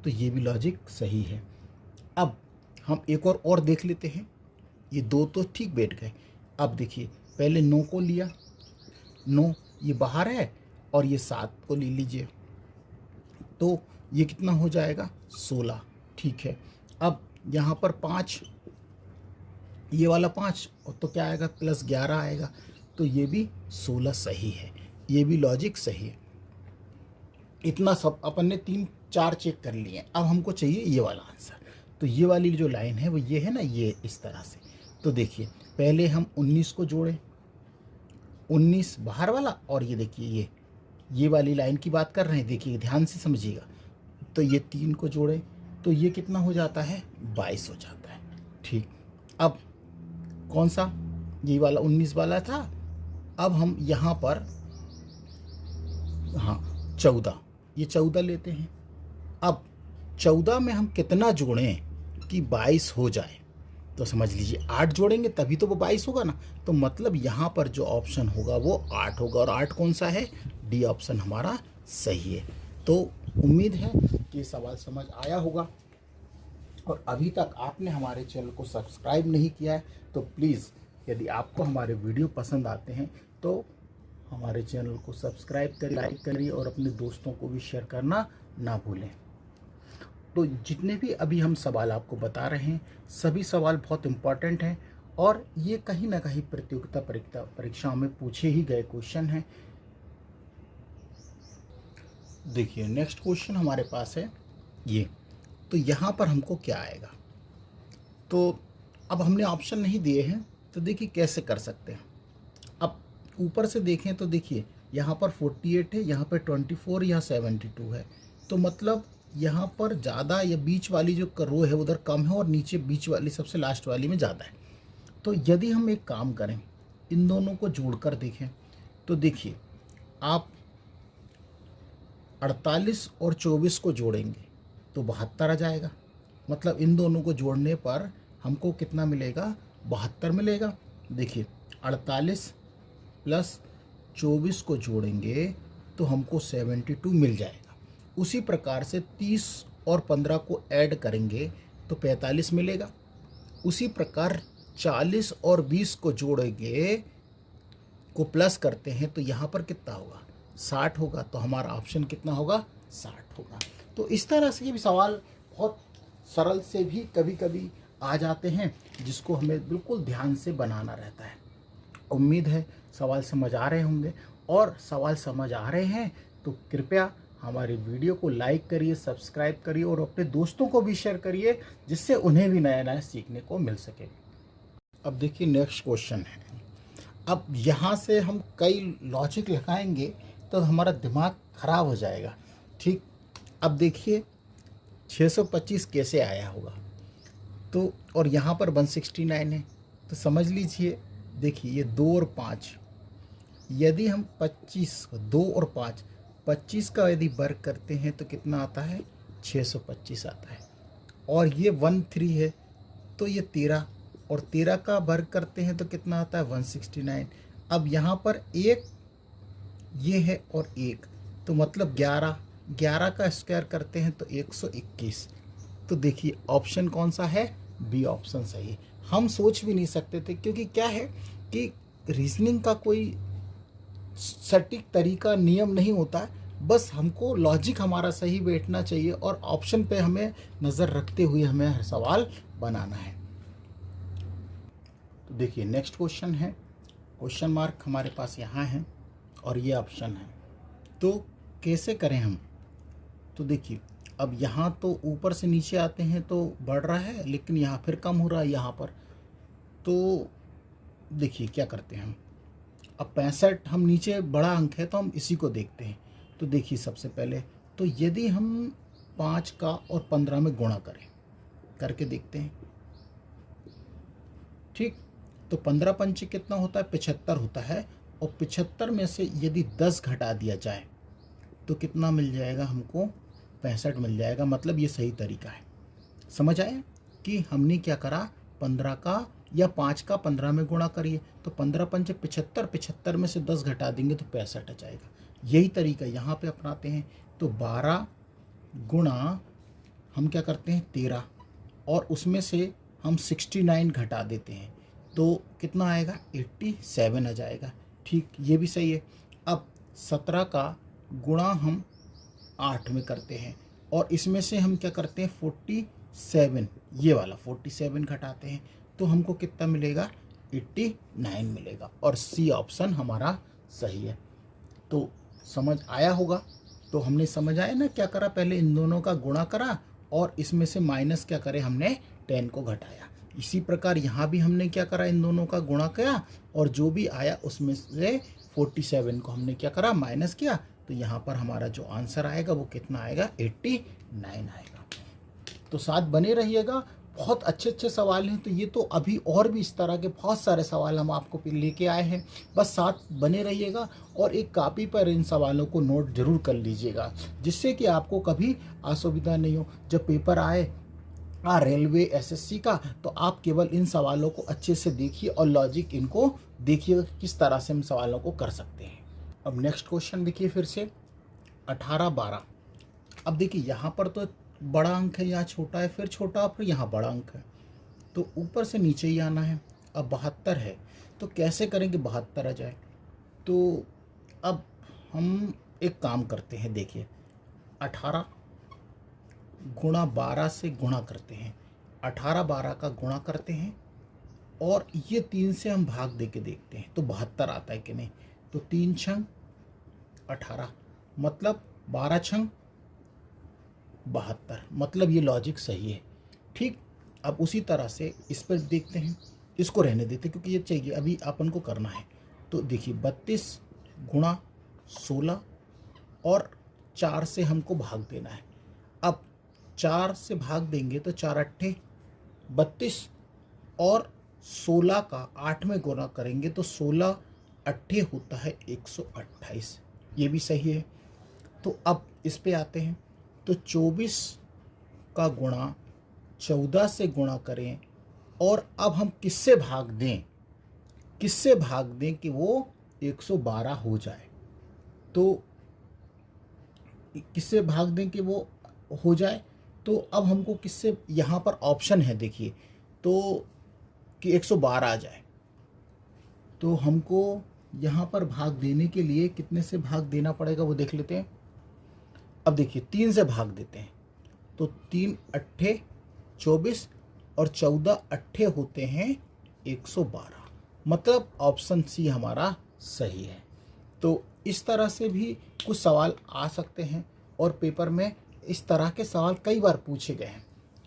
तो ये भी लॉजिक सही है। अब हम एक और देख लेते हैं। ये 2 तो ठीक बैठ गए। अब देखिए पहले 9 को लिया, 9 ये बाहर है और ये 7 को ले लीजिए, तो ये कितना हो जाएगा 16। ठीक है। अब यहाँ पर 5, ये वाला 5 और तो क्या आएगा +11 आएगा, तो ये भी 16 सही है। ये भी लॉजिक सही है। इतना सब अपन ने 3-4 चेक कर लिए। अब हमको चाहिए ये वाला आंसर। तो ये वाली जो लाइन है वो ये है ना, ये इस तरह से। तो देखिए पहले हम 19 को जोड़ें, 19 बाहर वाला, और ये देखिए ये वाली लाइन की बात कर रहे हैं, देखिए ध्यान से समझिएगा। तो ये 3 को जोड़ें तो ये कितना हो जाता है 22 हो जाता है। ठीक। अब कौन सा, ये वाला 19 वाला था। अब हम यहाँ पर हाँ 14, ये 14 लेते हैं। अब 14 में हम कितना जोड़ें कि 22 हो जाए, तो समझ लीजिए 8 जोड़ेंगे तभी तो वो 22 होगा ना। तो मतलब यहाँ पर जो ऑप्शन होगा वो 8 होगा, और 8 कौन सा है, डी ऑप्शन हमारा सही है। तो उम्मीद है कि सवाल समझ आया होगा, और अभी तक आपने हमारे चैनल को सब्सक्राइब नहीं किया है तो प्लीज़, यदि आपको हमारे वीडियो पसंद आते हैं तो हमारे चैनल को सब्सक्राइब करिए, लाइक करिए और अपने दोस्तों को भी शेयर करना ना भूलें। तो जितने भी अभी हम सवाल आपको बता रहे हैं सभी सवाल बहुत इम्पॉर्टेंट हैं, और ये कहीं ना कहीं प्रतियोगिता परीक्षाओं में पूछे ही गए क्वेश्चन हैं। देखिए नेक्स्ट क्वेश्चन हमारे पास है ये। तो यहाँ पर हमको क्या आएगा, तो अब हमने ऑप्शन नहीं दिए हैं, तो देखिए कैसे कर सकते हैं। अब ऊपर से देखें तो देखिए यहाँ पर 48 है, यहाँ पर 24, यहाँ 72 है। तो मतलब यहाँ पर ज़्यादा, या बीच वाली जो रो है उधर कम है और नीचे बीच वाली सबसे लास्ट वाली में ज़्यादा है। तो यदि हम एक काम करें, इन दोनों को जोड़कर देखें तो देखिए आप 48 और 24 को जोड़ेंगे तो 72 आ जाएगा। मतलब इन दोनों को जोड़ने पर हमको कितना मिलेगा, 72 मिलेगा। देखिए 48 प्लस 24 को जोड़ेंगे तो हमको 72 मिल जाएगा। उसी प्रकार से 30 और 15 को ऐड करेंगे तो 45 मिलेगा। उसी प्रकार 40 और 20 को जोड़ेंगे, को प्लस करते हैं तो यहाँ पर कितना होगा 60 होगा। तो हमारा ऑप्शन कितना होगा 60 होगा। तो इस तरह से ये भी सवाल बहुत सरल से भी कभी कभी आ जाते हैं, जिसको हमें बिल्कुल ध्यान से बनाना रहता है। उम्मीद है सवाल समझ आ रहे होंगे, और सवाल समझ आ रहे हैं तो कृपया हमारी वीडियो को लाइक करिए, सब्सक्राइब करिए और अपने दोस्तों को भी शेयर करिए, जिससे उन्हें भी नया नया सीखने को मिल सके। अब देखिए नेक्स्ट क्वेश्चन है। अब यहाँ से हम कई लॉजिक लगाएंगे तो हमारा दिमाग खराब हो जाएगा। ठीक। अब देखिए 625 कैसे आया होगा, तो और यहाँ पर 169 है, तो समझ लीजिए देखिए ये 2 और 5, यदि हम 25 2 और 5 25 का यदि वर्ग करते हैं तो कितना आता है 625 आता है। और ये 13 है तो ये 13, और 13 का वर्ग करते हैं तो कितना आता है 169। अब यहाँ पर एक ये है और एक, तो मतलब 11 का स्क्वायर करते हैं तो 121। तो देखिए ऑप्शन कौन सा है, बी ऑप्शन सही। हम सोच भी नहीं सकते थे, क्योंकि क्या है कि रीजनिंग का कोई सटीक तरीका नियम नहीं होता है, बस हमको लॉजिक हमारा सही बैठना चाहिए और ऑप्शन पे हमें नज़र रखते हुए हमें हर सवाल बनाना है। तो देखिए नेक्स्ट क्वेश्चन है, क्वेश्चन मार्क हमारे पास यहाँ है और ये ऑप्शन है, तो कैसे करें हम। तो देखिए अब यहाँ तो ऊपर से नीचे आते हैं तो बढ़ रहा है, लेकिन यहाँ फिर कम हो रहा है यहाँ पर। तो देखिए क्या करते हैं हम, अब 65 हम नीचे बड़ा अंक है तो हम इसी को देखते हैं। तो देखिए सबसे पहले तो यदि हम 5 का और 15 में गुणा करें, करके देखते हैं। ठीक। तो 15 पंचे कितना होता है 75 होता है, और 75 में से यदि 10 घटा दिया जाए तो कितना मिल जाएगा हमको 65 मिल जाएगा। मतलब ये सही तरीका है। समझ आया कि हमने क्या करा, 15 का या 5 का 15 में गुणा करिए तो 15 पंचे 75, 75 में से 10 घटा देंगे तो 65 आ जाएगा। यही तरीका यहाँ पे अपनाते हैं। तो 12 गुणा हम क्या करते हैं 13 और उसमें से हम 69 घटा देते हैं तो कितना आएगा 87 आ जाएगा। ठीक, ये भी सही है। अब 17 का गुणा हम 8 में करते हैं और इसमें से हम क्या करते हैं 47, ये वाला 47 घटाते हैं तो हमको कितना मिलेगा 89 मिलेगा और सी ऑप्शन हमारा सही है। तो समझ आया होगा। तो हमने समझ आया ना क्या करा, पहले इन दोनों का गुणा करा और इसमें से माइनस क्या करे हमने 10 को घटाया। इसी प्रकार यहाँ भी हमने क्या करा, इन दोनों का गुणा किया और जो भी आया उसमें से 47 को हमने क्या करा माइनस किया तो यहाँ पर हमारा जो आंसर आएगा वो कितना आएगा 89 आएगा। तो साथ बने रहिएगा, बहुत अच्छे अच्छे सवाल हैं। तो ये तो अभी और भी इस तरह के बहुत सारे सवाल हम आपको लेके आए हैं, बस साथ बने रहिएगा और एक कॉपी पर इन सवालों को नोट जरूर कर लीजिएगा जिससे कि आपको कभी असुविधा नहीं हो। जब पेपर आए रेलवे एसएससी का तो आप केवल इन सवालों को अच्छे से देखिए और लॉजिक इनको देखिए किस तरह से हम सवालों को कर सकते हैं। अब नेक्स्ट क्वेश्चन देखिए फिर से 18, 12। अब देखिए यहाँ पर तो बड़ा अंक है, यहाँ छोटा है, फिर छोटा, फिर यहाँ बड़ा अंक है, तो ऊपर से नीचे ही आना है। अब 72 है तो कैसे करेंगे 72 आ जाए। तो अब हम एक काम करते हैं, देखिए 18 गुणा 12 से गुणा करते हैं, 18 12 का गुणा करते हैं और ये 3 से हम भाग दे के देखते हैं तो 72 आता है कि नहीं। तो 3 छंग 18 मतलब 12 छंग 72, मतलब ये लॉजिक सही है। ठीक, अब उसी तरह से इस पर देखते हैं, इसको रहने देते हैं क्योंकि ये चाहिए अभी अपन को करना है। तो देखिए 32 गुणा 16 और 4 से हमको भाग देना है। अब 4 से भाग देंगे तो 4 अट्ठे 32 और 16 का 8 में गुणा करेंगे तो 16 अट्ठे होता है 128, ये भी सही है। तो अब इस पे आते हैं तो 24 का गुणा 14 से गुणा करें और अब हम किससे भाग दें, किससे भाग दें कि वो 112 हो जाए। तो किससे भाग दें कि वो हो जाए, तो अब हमको किससे, यहाँ पर ऑप्शन है देखिए, तो कि 112 आ जाए तो हमको यहाँ पर भाग देने के लिए कितने से भाग देना पड़ेगा वो देख लेते हैं। अब देखिए 3 से भाग देते हैं तो 3 अट्ठे 24 और 14 अट्ठे होते हैं 112, मतलब ऑप्शन सी हमारा सही है। तो इस तरह से भी कुछ सवाल आ सकते हैं और पेपर में इस तरह के सवाल कई बार पूछे गए हैं।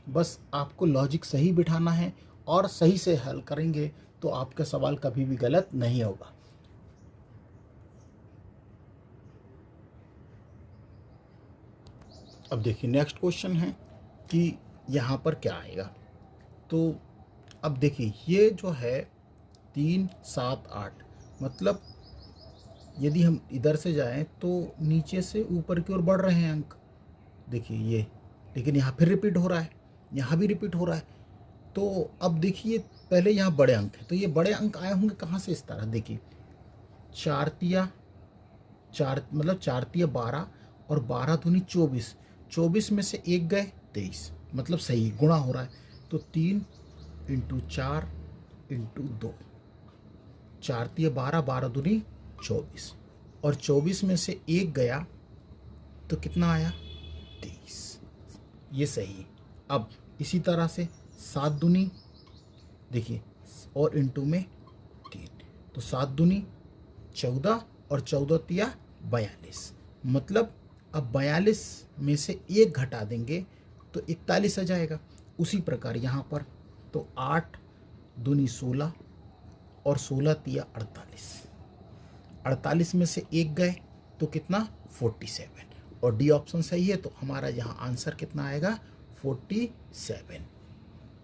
बस आपको लॉजिक सही बिठाना है और सही से हल करेंगे तो आपका सवाल कभी भी गलत नहीं होगा। अब देखिए नेक्स्ट क्वेश्चन है कि यहाँ पर क्या आएगा। तो अब देखिए ये जो है 3 7 8, मतलब यदि हम इधर से जाएं तो नीचे से ऊपर की ओर बढ़ रहे हैं अंक, देखिए ये, लेकिन यहाँ फिर रिपीट हो रहा है, यहाँ भी रिपीट हो रहा है। तो अब देखिए पहले यहाँ बड़े अंक है तो ये बड़े अंक आए होंगे कहाँ से, इस तरह देखिए 4 तिया 4 मतलब 4 तिया 12 और 12 दूनी 24, 24 में से 1 गए 23, मतलब सही गुणा हो रहा है। तो 3 × 4 × 2, 4 तिया 12, 12 दूनी 24 और 24 में से 1 गया तो कितना आया 23, ये सही है। अब इसी तरह से 7 दूनी देखिए और इंटू में 3, तो 7 दूनी 14 और 14 तिया 42, मतलब अब 42 में से 1 घटा देंगे तो 41 आ जाएगा। उसी प्रकार यहाँ पर तो 8 दूनी 16 और 16 तिया 48, 48 में से 1 गए तो कितना 47 और डी ऑप्शन सही है। तो हमारा यहाँ आंसर कितना आएगा 47।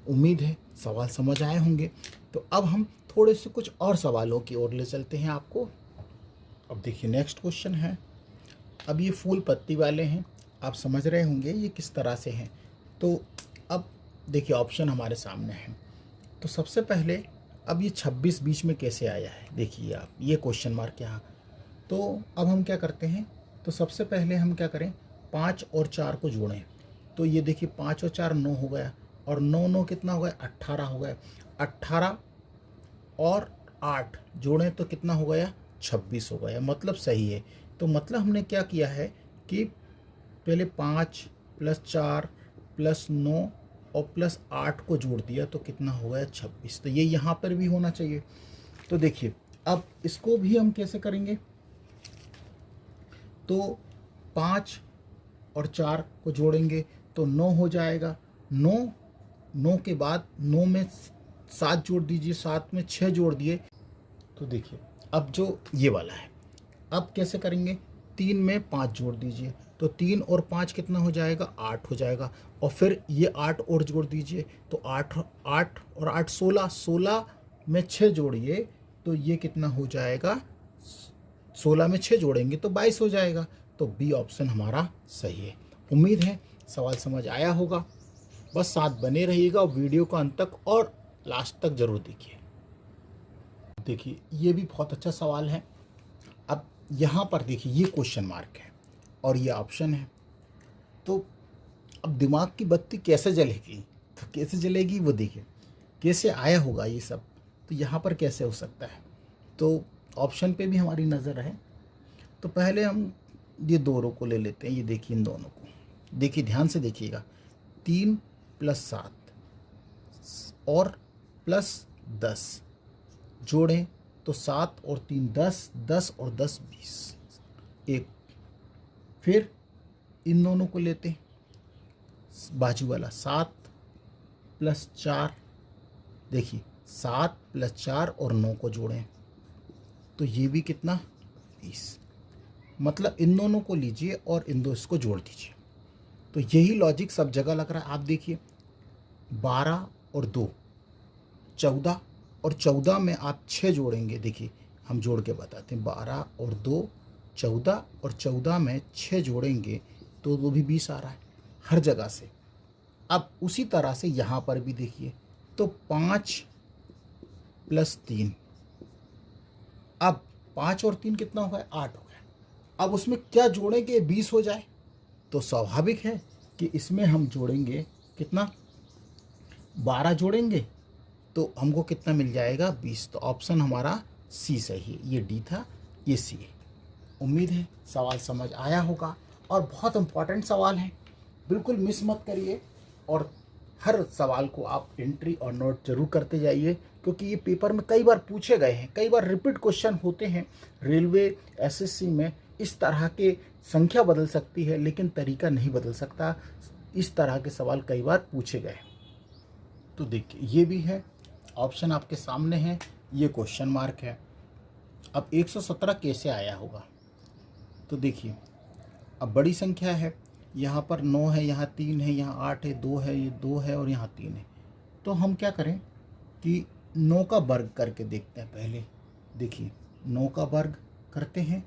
उम्मीद है सवाल समझ आए होंगे। तो अब हम थोड़े से कुछ और सवालों की ओर ले चलते हैं आपको। अब देखिए नेक्स्ट क्वेश्चन है, अब ये फूल पत्ती वाले हैं, आप समझ रहे होंगे ये किस तरह से हैं। तो अब देखिए ऑप्शन हमारे सामने है। तो सबसे पहले अब ये 26 बीच में कैसे आया है, देखिए आप ये क्वेश्चन मार्क यहाँ। तो अब हम क्या करते हैं, तो सबसे पहले हम क्या करें, 5 और 4 को जोड़ें। तो ये देखिए 5 और 4 9 हो गया, और 9 9 कितना हो गया, 18 हो गया। 18 और 8 जोड़ें तो कितना हो गया, 26 हो गया, मतलब सही है। तो मतलब हमने क्या किया है कि पहले 5 + 4 + 9 और +8 को जोड़ दिया तो कितना हो गया, 26। तो ये यहाँ पर भी होना चाहिए। तो देखिए अब इसको भी हम कैसे करेंगे, तो 5 और 4 को जोड़ेंगे तो 9 हो जाएगा। 9 के बाद 9 में 7 जोड़ दीजिए, 7 में 6 जोड़ दिए। तो देखिए अब जो ये वाला है, अब कैसे करेंगे, 3 में 5 जोड़ दीजिए, तो 3 और 5 कितना हो जाएगा, 8 हो जाएगा। और फिर ये 8 और जोड़ दीजिए, तो 8 8 और 8 16, 16 में 6 जोड़िए तो ये कितना हो जाएगा, 16 में 6 जोड़ेंगे तो 22 हो जाएगा। तो बी ऑप्शन हमारा सही है। उम्मीद है सवाल समझ आया होगा। बस साथ बने रहिएगा और वीडियो को अंत तक और लास्ट तक ज़रूर देखिए। देखिए ये भी बहुत अच्छा सवाल है। अब यहाँ पर देखिए ये क्वेश्चन मार्क है और ये ऑप्शन है। तो अब दिमाग की बत्ती कैसे जलेगी, तो कैसे जलेगी वो देखिए, कैसे आया होगा ये सब, तो यहाँ पर कैसे हो सकता है। तो ऑप्शन पे भी हमारी नज़र है। तो पहले हम ये दो रो को ले लेते हैं, ये देखिए इन दोनों को, देखिए ध्यान से देखिएगा, 3 + 7 और +10 जोड़ें तो 7 और 3 10, 10 और 10 20, एक। फिर इन दोनों को लेते हैं, बाजू वाला 7 + 4, देखिए 7 + 4 और 9 को जोड़ें तो ये भी कितना, 20। मतलब इन दोनों को लीजिए और इन दो इसको जोड़ दीजिए। तो यही लॉजिक सब जगह लग रहा है। आप देखिए 12 और 2 14, और 14 में आप 6 जोड़ेंगे, देखिए हम जोड़ के बताते हैं, 12 और 2 14, और 14 में 6 जोड़ेंगे तो वो भी 20 आ रहा है हर जगह से। अब उसी तरह से यहाँ पर भी देखिए, तो 5 + 3, अब 5 और 3 कितना हो गया, 8 हो गया। अब उसमें क्या जोड़ेंगे, 20 हो जाए। तो स्वाभाविक है कि इसमें हम जोड़ेंगे कितना, 12 जोड़ेंगे तो हमको कितना मिल जाएगा, 20। तो ऑप्शन हमारा सी सही है, ये डी था, ये सी है। उम्मीद है सवाल समझ आया होगा और बहुत इम्पॉर्टेंट सवाल है, बिल्कुल मिस मत करिए। और हर सवाल को आप एंट्री और नोट जरूर करते जाइए, क्योंकि ये पेपर में कई बार पूछे गए हैं, कई बार रिपीट क्वेश्चन होते हैं। रेलवे एसएससी में इस तरह के संख्या बदल सकती है लेकिन तरीका नहीं बदल सकता। इस तरह के सवाल कई बार पूछे गए। तो देखिए ये भी है, ऑप्शन आपके सामने है, ये क्वेश्चन मार्क है। अब 117 कैसे आया होगा, तो देखिए अब बड़ी संख्या है, यहाँ पर 9 है, यहाँ 3 है, यहाँ 8 है, 2 है, ये 2 है और यहाँ 3 है। तो हम क्या करें कि 9 का वर्ग करके देखते हैं पहले। देखिए 9 का वर्ग करते हैं,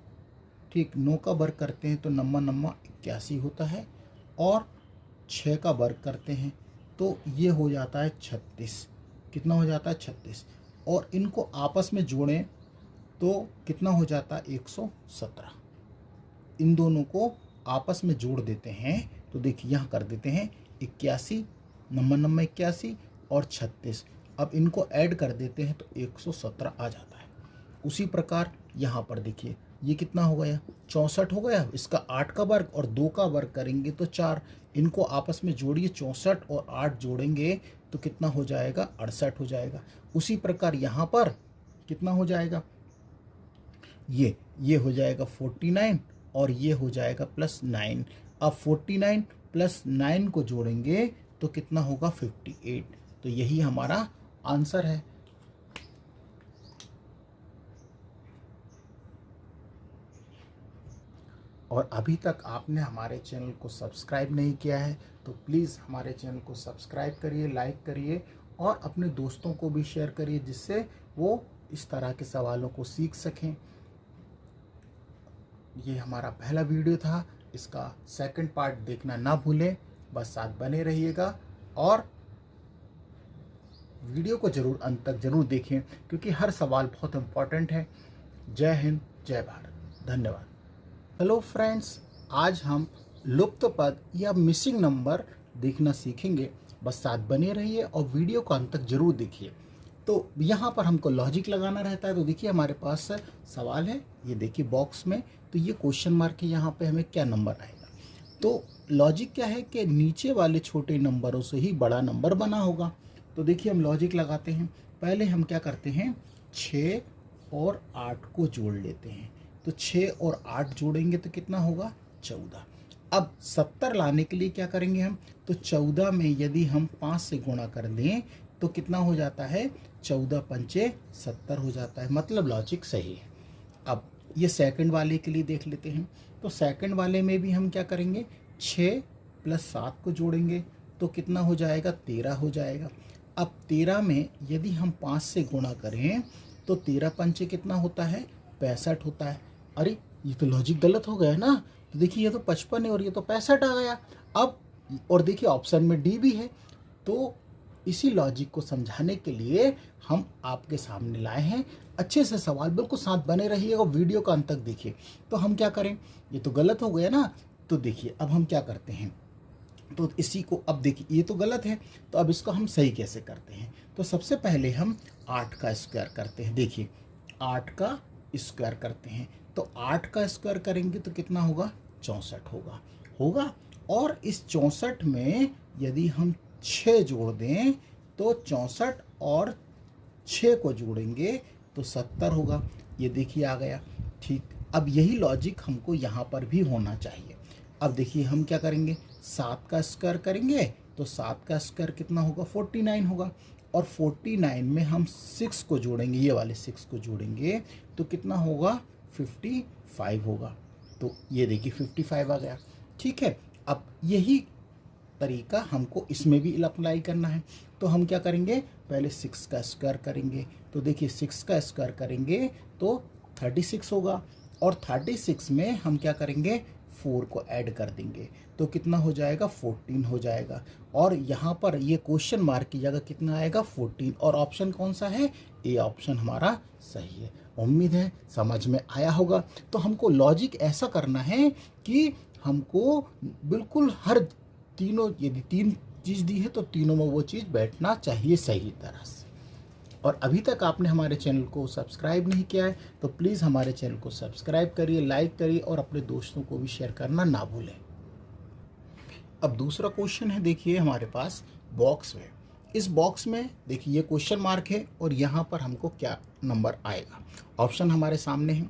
ठीक, 9 का वर्ग करते हैं तो नम्मा 81 होता है, और 6 का वर्ग करते हैं तो ये हो जाता है 36। कितना हो जाता है, 36। और इनको आपस में जोड़ें तो कितना हो जाता है, 117। इन दोनों को आपस में जोड़ देते हैं तो देखिए यहाँ कर देते हैं 81, नम्मा 81 और 36। अब इनको ऐड कर देते हैं तो 117 आ जाता है। उसी प्रकार यहाँ पर देखिए ये कितना हो गया, 64 हो गया। इसका 8 का वर्ग और 2 का वर्ग करेंगे तो 4। इनको आपस में जोड़िए, 64 और 8 जोड़ेंगे तो कितना हो जाएगा, 68 हो जाएगा। उसी प्रकार यहाँ पर कितना हो जाएगा, ये हो जाएगा 49 और ये हो जाएगा +9। अब 49 + 9 को जोड़ेंगे तो कितना होगा, 58। तो यही हमारा आंसर है। और अभी तक आपने हमारे चैनल को सब्सक्राइब नहीं किया है तो प्लीज़ हमारे चैनल को सब्सक्राइब करिए, लाइक करिए और अपने दोस्तों को भी शेयर करिए, जिससे वो इस तरह के सवालों को सीख सकें। ये हमारा पहला वीडियो था, इसका सेकंड पार्ट देखना ना भूलें। बस साथ बने रहिएगा और वीडियो को ज़रूर अंत तक ज़रूर देखें, क्योंकि हर सवाल बहुत इम्पॉर्टेंट है। जय हिंद, जय भारत, धन्यवाद। हेलो फ्रेंड्स, आज हम लुप्त पद या मिसिंग नंबर देखना सीखेंगे। बस साथ बने रहिए और वीडियो को अंत तक ज़रूर देखिए। तो यहाँ पर हमको लॉजिक लगाना रहता है। तो देखिए हमारे पास सवाल है, ये देखिए बॉक्स में, तो ये क्वेश्चन मार्क है, यहाँ पे हमें क्या नंबर आएगा। तो लॉजिक क्या है कि नीचे वाले छोटे नंबरों से ही बड़ा नंबर बना होगा। तो देखिए हम लॉजिक लगाते हैं। पहले हम क्या करते हैं, 6 और 8 को जोड़ लेते हैं। तो 6 और 8 जोड़ेंगे तो कितना होगा, 14। अब 70 लाने के लिए क्या करेंगे हम, तो 14 में यदि हम 5 से गुणा कर दें तो कितना हो जाता है, 14 पंचे 70 हो जाता है। मतलब लॉजिक सही है। अब ये सेकंड वाले के लिए देख लेते हैं। तो सेकंड वाले में भी हम क्या करेंगे, 6 + 7 को जोड़ेंगे तो कितना हो जाएगा, 13 हो जाएगा। अब 13 में यदि हम 5 से गुणा करें तो 13 पंचे कितना होता है, 65 होता है। अरे ये तो लॉजिक गलत हो गया ना। तो देखिए ये तो 55 है और ये तो 65 आ गया। अब और देखिए ऑप्शन में डी भी है। तो इसी लॉजिक को समझाने के लिए हम आपके सामने लाए हैं। अच्छे से सवाल, बिल्कुल साथ बने रहिएगा, वीडियो का अंत तक देखिए। तो हम क्या करें, ये तो गलत हो गया ना। तो देखिए अब हम क्या करते हैं, तो इसी को अब देखिए ये तो गलत है, तो अब इसको हम सही कैसे करते हैं। तो सबसे पहले हम 8 का स्क्वायर करते हैं। देखिए 8 का स्क्वायर करते हैं, तो 8 का स्क्वायर करेंगे तो कितना होगा, 64 होगा। और इस 64 में यदि हम 6 जोड़ दें तो 64 और 6 को जोड़ेंगे तो 70 होगा। ये देखिए आ गया। ठीक, अब यही लॉजिक हमको यहाँ पर भी होना चाहिए। अब देखिए हम क्या करेंगे, 7 का स्क्वायर करेंगे तो 7 का स्क्वायर कितना होगा, 49 होगा। और 49 में हम 6 को जोड़ेंगे, ये वाले 6 को जोड़ेंगे तो कितना होगा, 55 होगा। तो ये देखिए 55 आ गया। ठीक है, अब यही तरीका हमको इसमें भी अप्लाई करना है। तो हम क्या करेंगे, पहले 6 का स्क्वायर करेंगे। तो देखिए 6 का स्क्वायर करेंगे तो 36 होगा। और 36 में हम क्या करेंगे, 4 को ऐड कर देंगे तो कितना हो जाएगा, 14 हो जाएगा। और यहाँ पर ये क्वेश्चन मार्क की जगह कितना आएगा, 14। और ऑप्शन कौन सा है, ए ऑप्शन हमारा सही है। उम्मीद है समझ में आया होगा। तो हमको लॉजिक ऐसा करना है कि हमको बिल्कुल हर तीनों, यदि 3 चीज़ दी है तो तीनों में वो चीज़ बैठना चाहिए सही तरह से। और अभी तक आपने हमारे चैनल को सब्सक्राइब नहीं किया है तो प्लीज़ हमारे चैनल को सब्सक्राइब करिए, लाइक करिए और अपने दोस्तों को भी शेयर करना ना भूलें। अब दूसरा क्वेश्चन है, देखिए हमारे पास बॉक्स में, इस बॉक्स में देखिए ये क्वेश्चन मार्क है और यहाँ पर हमको क्या नंबर आएगा, ऑप्शन हमारे सामने है।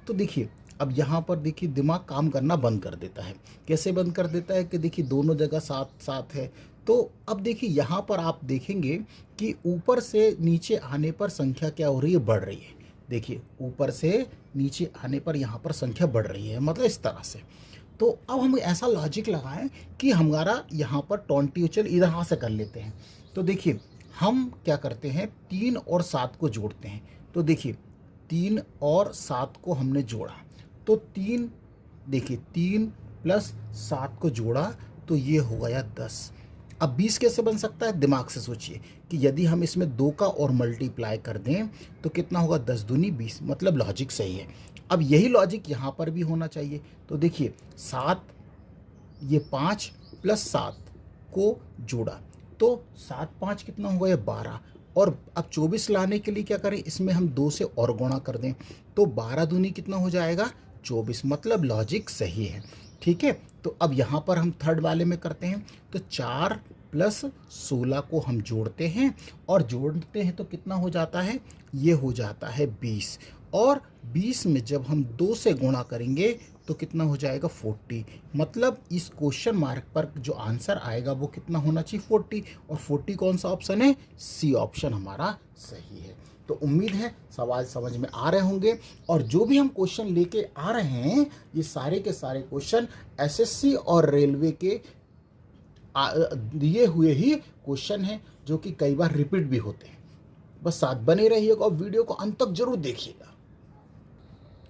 तो देखिए अब यहाँ पर देखिए दिमाग काम करना बंद कर देता है। कैसे बंद कर देता है कि देखिए दोनों जगह 7 है। तो अब देखिए यहाँ पर आप देखेंगे कि ऊपर से नीचे आने पर संख्या क्या हो रही है, बढ़ रही है। देखिए ऊपर से नीचे आने पर यहाँ पर संख्या बढ़ रही है, मतलब इस तरह से। तो अब हम ऐसा लॉजिक लगाएं कि हमारा यहाँ पर 20 चल इधर हाथ से कर लेते हैं। तो देखिए हम क्या करते हैं, 3 और 7 को जोड़ते हैं। तो देखिए 3 और 7 को हमने जोड़ा तो 3, देखिए 3 + 7 को जोड़ा तो ये हो गया 10। अब 20 कैसे बन सकता है, दिमाग से सोचिए कि यदि हम इसमें 2 का और मल्टीप्लाई कर दें तो कितना होगा, 10 दूनी 20। मतलब लॉजिक सही है। अब यही लॉजिक यहाँ पर भी होना चाहिए। तो देखिए 7, ये 5 + 7 को जोड़ा तो 7 5 कितना होगा, ये 12। और अब 24 लाने के लिए क्या करें, इसमें हम 2 से और गुणा कर दें तो 12 दूनी कितना हो जाएगा, 24। मतलब लॉजिक सही है। ठीक है, तो अब यहाँ पर हम थर्ड वाले में करते हैं। तो 4 + 16 को हम जोड़ते हैं और जोड़ते हैं तो कितना हो जाता है, ये हो जाता है 20। और 20 में जब हम 2 से गुणा करेंगे तो कितना हो जाएगा, 40। मतलब इस क्वेश्चन मार्क पर जो आंसर आएगा वो कितना होना चाहिए, 40। और 40 कौन सा ऑप्शन है, सी ऑप्शन हमारा सही है। तो उम्मीद है सवाल समझ में आ रहे होंगे। और जो भी हम क्वेश्चन लेके आ रहे हैं ये सारे के सारे क्वेश्चन एसएससी और रेलवे के दिए हुए ही क्वेश्चन हैं, जो कि कई बार रिपीट भी होते हैं। बस साथ बने रहिएगा और वीडियो को अंत तक जरूर देखिएगा।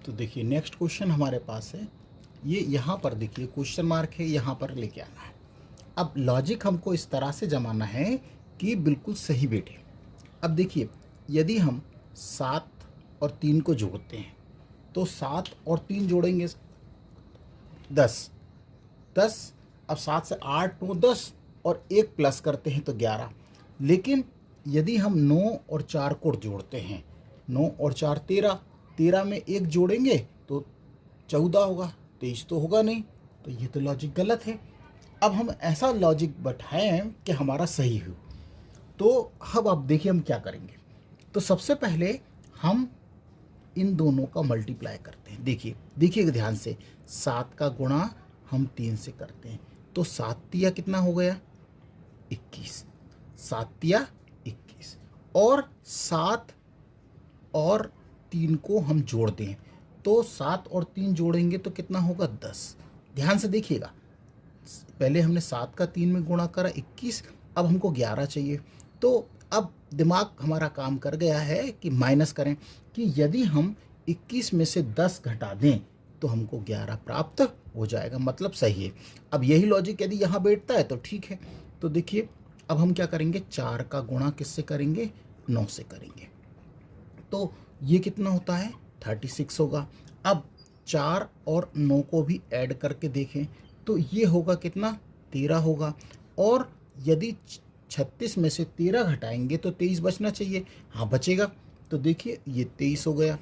तो देखिए नेक्स्ट क्वेश्चन हमारे पास है, ये यहाँ पर देखिए क्वेश्चन मार्क है, यहाँ पर लेके आना है। अब लॉजिक हमको इस तरह से जमाना है कि बिल्कुल सही बैठे। तो देखिए 4 + 3 = 6, 4 + 3 = 12, 12 दूनी 24, 24 में 2 से गुणा करेंगे तो कितना होगा, 24। मतलब लॉजिक सही है। अब यहाँ पर देखिए क्वेश्चन मार्क है, यहाँ पर लेके आना है। अब लॉजिक हमको इस तरह से जमाना है कि बिल्कुल सही बैठे। अब देखिए, यदि हम 7 और 3 को जोड़ते हैं तो 7 और 3 जोड़ेंगे 10, 10। अब 7 से 8 9 10 और 1 प्लस करते हैं तो 11। लेकिन यदि हम 9 और 4 को जोड़ते हैं, 9 और 4 13, 13 में 1 जोड़ेंगे तो 14 होगा, 23 तो होगा नहीं। तो ये तो लॉजिक गलत है। अब हम ऐसा लॉजिक बैठाएं कि हमारा सही हो। तो अब आप देखिए हम क्या करेंगे। तो सबसे पहले हम इन दोनों का मल्टीप्लाई करते हैं। देखिए ध्यान से, 7 का गुणा हम 3 से करते हैं तो 7 तिया कितना हो गया 21, 7 तिया 21। और 7 और 3 को हम जोड़ दें तो 7 और 3 जोड़ेंगे तो कितना होगा 10। ध्यान से देखिएगा, पहले हमने 7 का 3 में गुणा करा 21, अब हमको 11 चाहिए। तो अब दिमाग हमारा काम कर गया है कि माइनस करें, कि यदि हम 21 में से 10 घटा दें तो हमको 11 प्राप्त हो जाएगा, मतलब सही है। अब यही लॉजिक यदि यहाँ बैठता है तो ठीक है। तो देखिए अब हम क्या करेंगे, 4 का गुणा किससे करेंगे 9 से करेंगे तो ये कितना होता है 36 होगा। अब 4 और 9 को भी ऐड करके देखें तो ये होगा कितना 13 होगा। और यदि 36 में से 13 घटाएंगे तो 23 बचना चाहिए, हाँ बचेगा। तो देखिए ये 23 हो गया।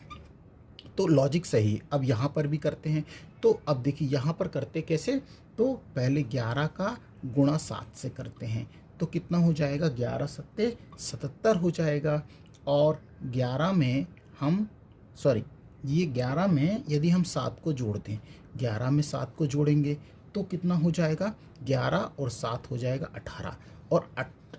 तो लॉजिक सही। अब यहाँ पर भी करते हैं। तो अब देखिए यहाँ पर करते कैसे, तो पहले 11 का गुणा 7 से करते हैं तो कितना हो जाएगा 11 सत्ते 77 हो जाएगा। और 11 में हम ये 11 में यदि हम 7 को जोड़ दें, 11 में 7 को जोड़ेंगे तो कितना हो जाएगा 11 और 7 हो जाएगा 18। और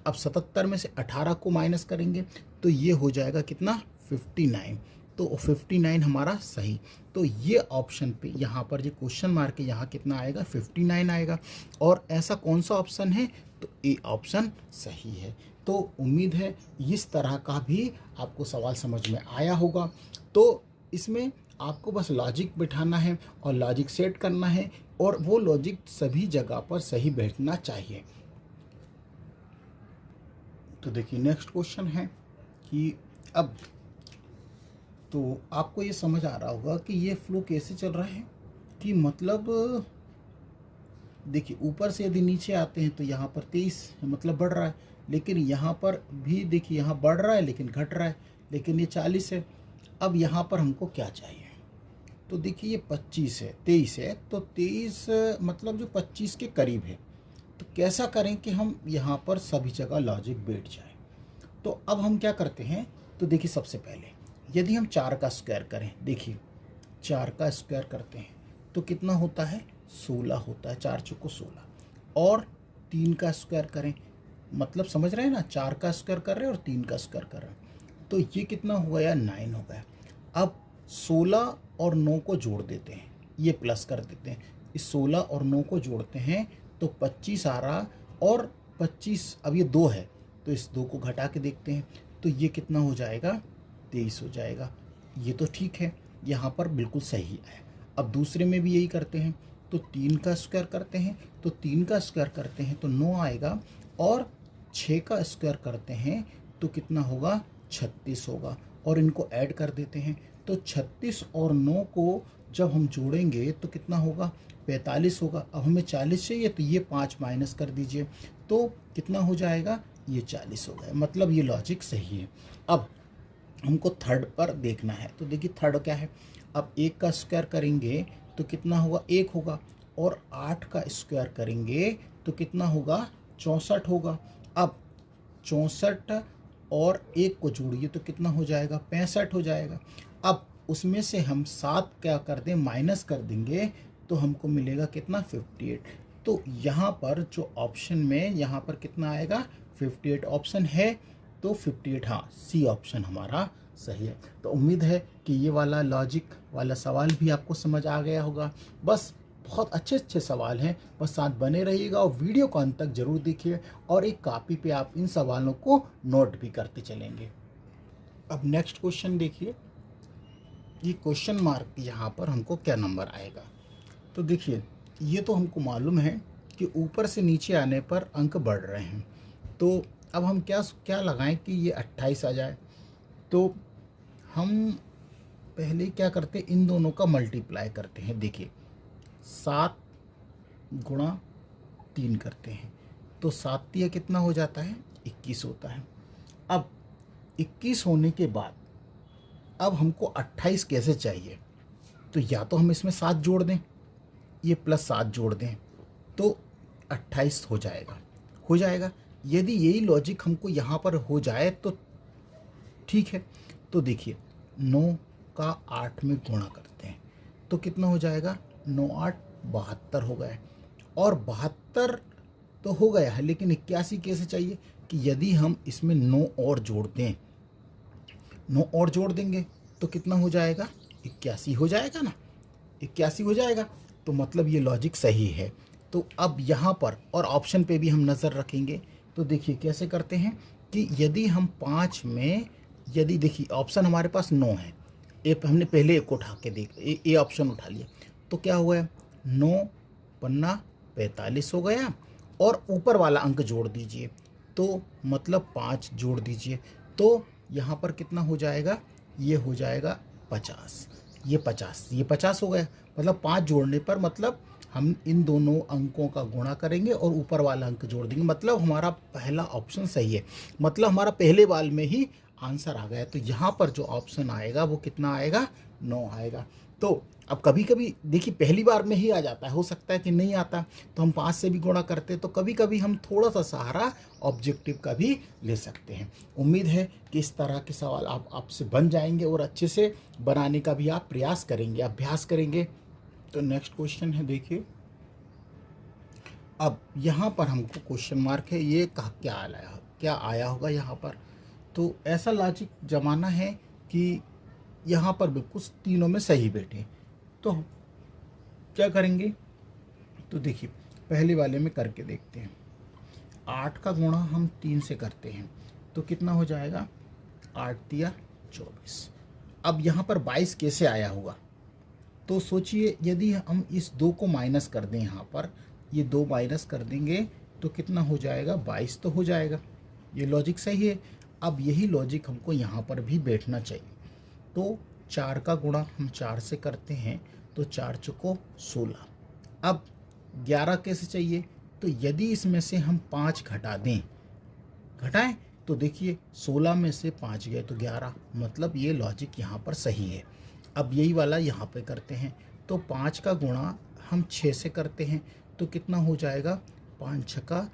अब 77 में से 18 को माइनस करेंगे तो ये हो जाएगा कितना 59। तो 59 हमारा सही। तो ये ऑप्शन पे यहाँ पर जो क्वेश्चन मार्क है यहाँ कितना आएगा 59 आएगा। और ऐसा कौन सा ऑप्शन है, तो ए ऑप्शन सही है। तो उम्मीद है इस तरह का भी आपको सवाल समझ में आया होगा। तो इसमें आपको बस लॉजिक बिठाना है और लॉजिक सेट करना है और वो लॉजिक सभी जगह पर सही बैठना चाहिए। तो देखिए नेक्स्ट क्वेश्चन है कि अब तो आपको ये समझ आ रहा होगा कि ये फ्लो कैसे चल रहा है, कि मतलब देखिए ऊपर से यदि नीचे आते हैं तो यहाँ पर 23 मतलब बढ़ रहा है, लेकिन यहाँ पर भी देखिए यहाँ बढ़ रहा है लेकिन घट रहा है, लेकिन ये 40 है। अब यहाँ पर हमको क्या चाहिए, तो देखिए ये 25 है 23 है, तो 23 मतलब जो 25 के करीब है। तो कैसा करें कि हम यहाँ पर सभी जगह लॉजिक बैठ जाए। तो अब हम क्या करते हैं, तो देखिए सबसे पहले यदि हम 4 का स्क्वायर करें, देखिए 4 का स्क्वायर करते हैं तो कितना होता है 16 होता है, 4 चौको 16। और 3 का स्क्वायर करें, मतलब समझ रहे हैं ना, 4 का स्क्वायर कर रहे हैं और 3 का स्क्वायर कर रहे हैं तो ये कितना हो गया 9 हो गया। अब 16 और 9 को जोड़ देते हैं, ये प्लस कर देते हैं, इस 16 और 9 को जोड़ते हैं तो 25 आ रहा। और 25 अब ये 2 है तो इस 2 को घटा के देखते हैं तो ये कितना हो जाएगा 23 हो जाएगा। ये तो ठीक है, यहाँ पर बिल्कुल सही है। अब दूसरे में भी यही करते हैं, तो 3 का स्क्वायर करते हैं तो 3 का स्क्वायर करते हैं तो 9 आएगा। और 6 का स्क्वायर करते हैं तो कितना होगा 36 होगा। और इनको ऐड कर देते हैं तो 36 और 9 को जब हम जोड़ेंगे तो कितना होगा 45 होगा। अब हमें 40 चाहिए तो ये 5 माइनस कर दीजिए तो कितना हो जाएगा ये 40 हो गया, मतलब ये लॉजिक सही है। अब हमको थर्ड पर देखना है, तो देखिए थर्ड क्या है, अब 1 का स्क्वायर करेंगे तो कितना होगा 1 होगा। और 8 का स्क्वायर करेंगे तो कितना होगा 64 होगा। अब 64 और 1 को जोड़िए तो कितना हो जाएगा 65 हो जाएगा। अब उसमें से हम 7 क्या कर दें माइनस कर देंगे तो हमको मिलेगा कितना 58। तो यहाँ पर जो ऑप्शन में यहाँ पर कितना आएगा 58 ऑप्शन है, तो 58 हाँ सी ऑप्शन हमारा सही है। तो उम्मीद है कि ये वाला लॉजिक वाला सवाल भी आपको समझ आ गया होगा। बस बहुत अच्छे अच्छे सवाल हैं, बस साथ बने रहिएगा और वीडियो को अंत तक जरूर देखिए और एक कॉपी पे आप इन सवालों को नोट भी करते चलेंगे। अब नेक्स्ट क्वेश्चन देखिए, ये क्वेश्चन मार्क यहाँ पर हमको क्या नंबर आएगा। तो देखिए ये तो हमको मालूम है कि ऊपर से नीचे आने पर अंक बढ़ रहे हैं, तो अब हम क्या क्या लगाएं कि ये 28 आ जाए। तो हम पहले क्या करते हैं, इन दोनों का मल्टीप्लाई करते हैं। देखिए 7 गुणा 3 करते हैं तो 7 तिया कितना हो जाता है, 21 होता है। अब 21 होने के बाद अब हमको 28 कैसे चाहिए, तो या तो हम इसमें 7 जोड़ दें, ये प्लस 7 जोड़ दें तो 28 हो जाएगा, हो जाएगा। यदि यही लॉजिक हमको यहाँ पर हो जाए तो ठीक है। तो देखिए 9 का 8 में गुणा करते हैं तो कितना हो जाएगा, 9 8 72 हो गया। और 72 तो हो गया है, लेकिन 81 कैसे चाहिए कि यदि हम इसमें 9 और जोड़ दें, 9 और जोड़ देंगे तो कितना हो जाएगा, 81 हो जाएगा ना, 81 हो जाएगा। तो मतलब ये लॉजिक सही है। तो अब यहाँ पर और ऑप्शन पे भी हम नज़र रखेंगे। तो देखिए कैसे करते हैं कि यदि हम 5 में, यदि देखिए ऑप्शन हमारे पास 9 है, हमने पहले एक उठा के देख, ए ऑप्शन उठा लिया तो क्या हुआ, 9 पन्ना 45 हो गया। और ऊपर वाला अंक जोड़ दीजिए तो मतलब 5 जोड़ दीजिए तो यहाँ पर कितना हो जाएगा, ये हो जाएगा 50, ये 50 हो गया। मतलब 5 जोड़ने पर मतलब हम इन दोनों अंकों का गुणा करेंगे और ऊपर वाला अंक जोड़ देंगे। मतलब हमारा पहला ऑप्शन सही है, मतलब हमारा पहले वाल में ही आंसर आ गया। तो यहाँ पर जो ऑप्शन आएगा वो कितना आएगा, 9 आएगा। तो अब कभी कभी देखिए पहली बार में ही आ जाता है, हो सकता है कि नहीं आता, तो हम 5 से भी गुणा करते। तो कभी कभी हम थोड़ा सा सहारा ऑब्जेक्टिव का भी ले सकते हैं। उम्मीद है कि इस तरह के सवाल आपसे बन जाएंगे और अच्छे से बनाने का भी आप प्रयास करेंगे, अभ्यास करेंगे। तो नेक्स्ट क्वेश्चन है, देखिए अब यहाँ पर हमको क्वेश्चन मार्क है, ये क्या आया होगा यहाँ पर। तो ऐसा लॉजिक जमाना है कि यहाँ पर बिल्कुल तीनों में सही बैठे। तो क्या करेंगे, तो देखिए पहले वाले में करके देखते हैं। 8 का गुणा हम 3 से करते हैं तो कितना हो जाएगा, 8 तिया 24। अब यहाँ पर 22 कैसे आया होगा, तो सोचिए यदि हम इस 2 को माइनस कर दें, यहाँ पर ये 2 माइनस कर देंगे तो कितना हो जाएगा, 22 तो हो जाएगा। ये लॉजिक सही है। अब यही लॉजिक हमको यहाँ पर भी बैठना चाहिए। तो 4 का गुणा हम 4 से करते हैं तो 4 चौको 16। अब 11 कैसे चाहिए, तो यदि इसमें से हम 5 घटा दें, घटाएं तो देखिए 16 में से 5 गए तो 11, मतलब ये लॉजिक यहाँ पर सही है। अब यही वाला यहाँ पे करते हैं तो 5 का गुणा हम 6 से करते हैं तो कितना हो जाएगा, 5 छक्का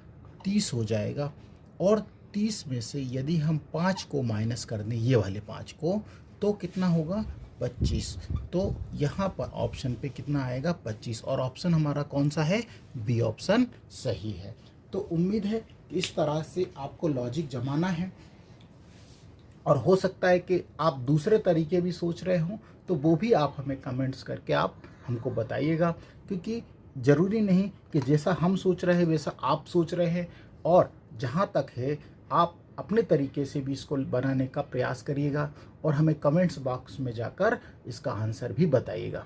30 हो जाएगा। और 30 में से यदि हम 5 को माइनस कर दें, ये वाले 5 को, तो कितना होगा, 25। तो यहाँ पर ऑप्शन पे कितना आएगा, 25। और ऑप्शन हमारा कौन सा है, बी ऑप्शन सही है। तो उम्मीद है कि इस तरह से आपको लॉजिक जमाना है। और हो सकता है कि आप दूसरे तरीके भी सोच रहे हों, तो वो भी आप हमें कमेंट्स करके आप हमको बताइएगा, क्योंकि ज़रूरी नहीं कि जैसा हम सोच रहे हैं वैसा आप सोच रहे हैं। और जहाँ तक है आप अपने तरीके से भी इसको बनाने का प्रयास करिएगा और हमें कमेंट्स बॉक्स में जाकर इसका आंसर भी बताइएगा।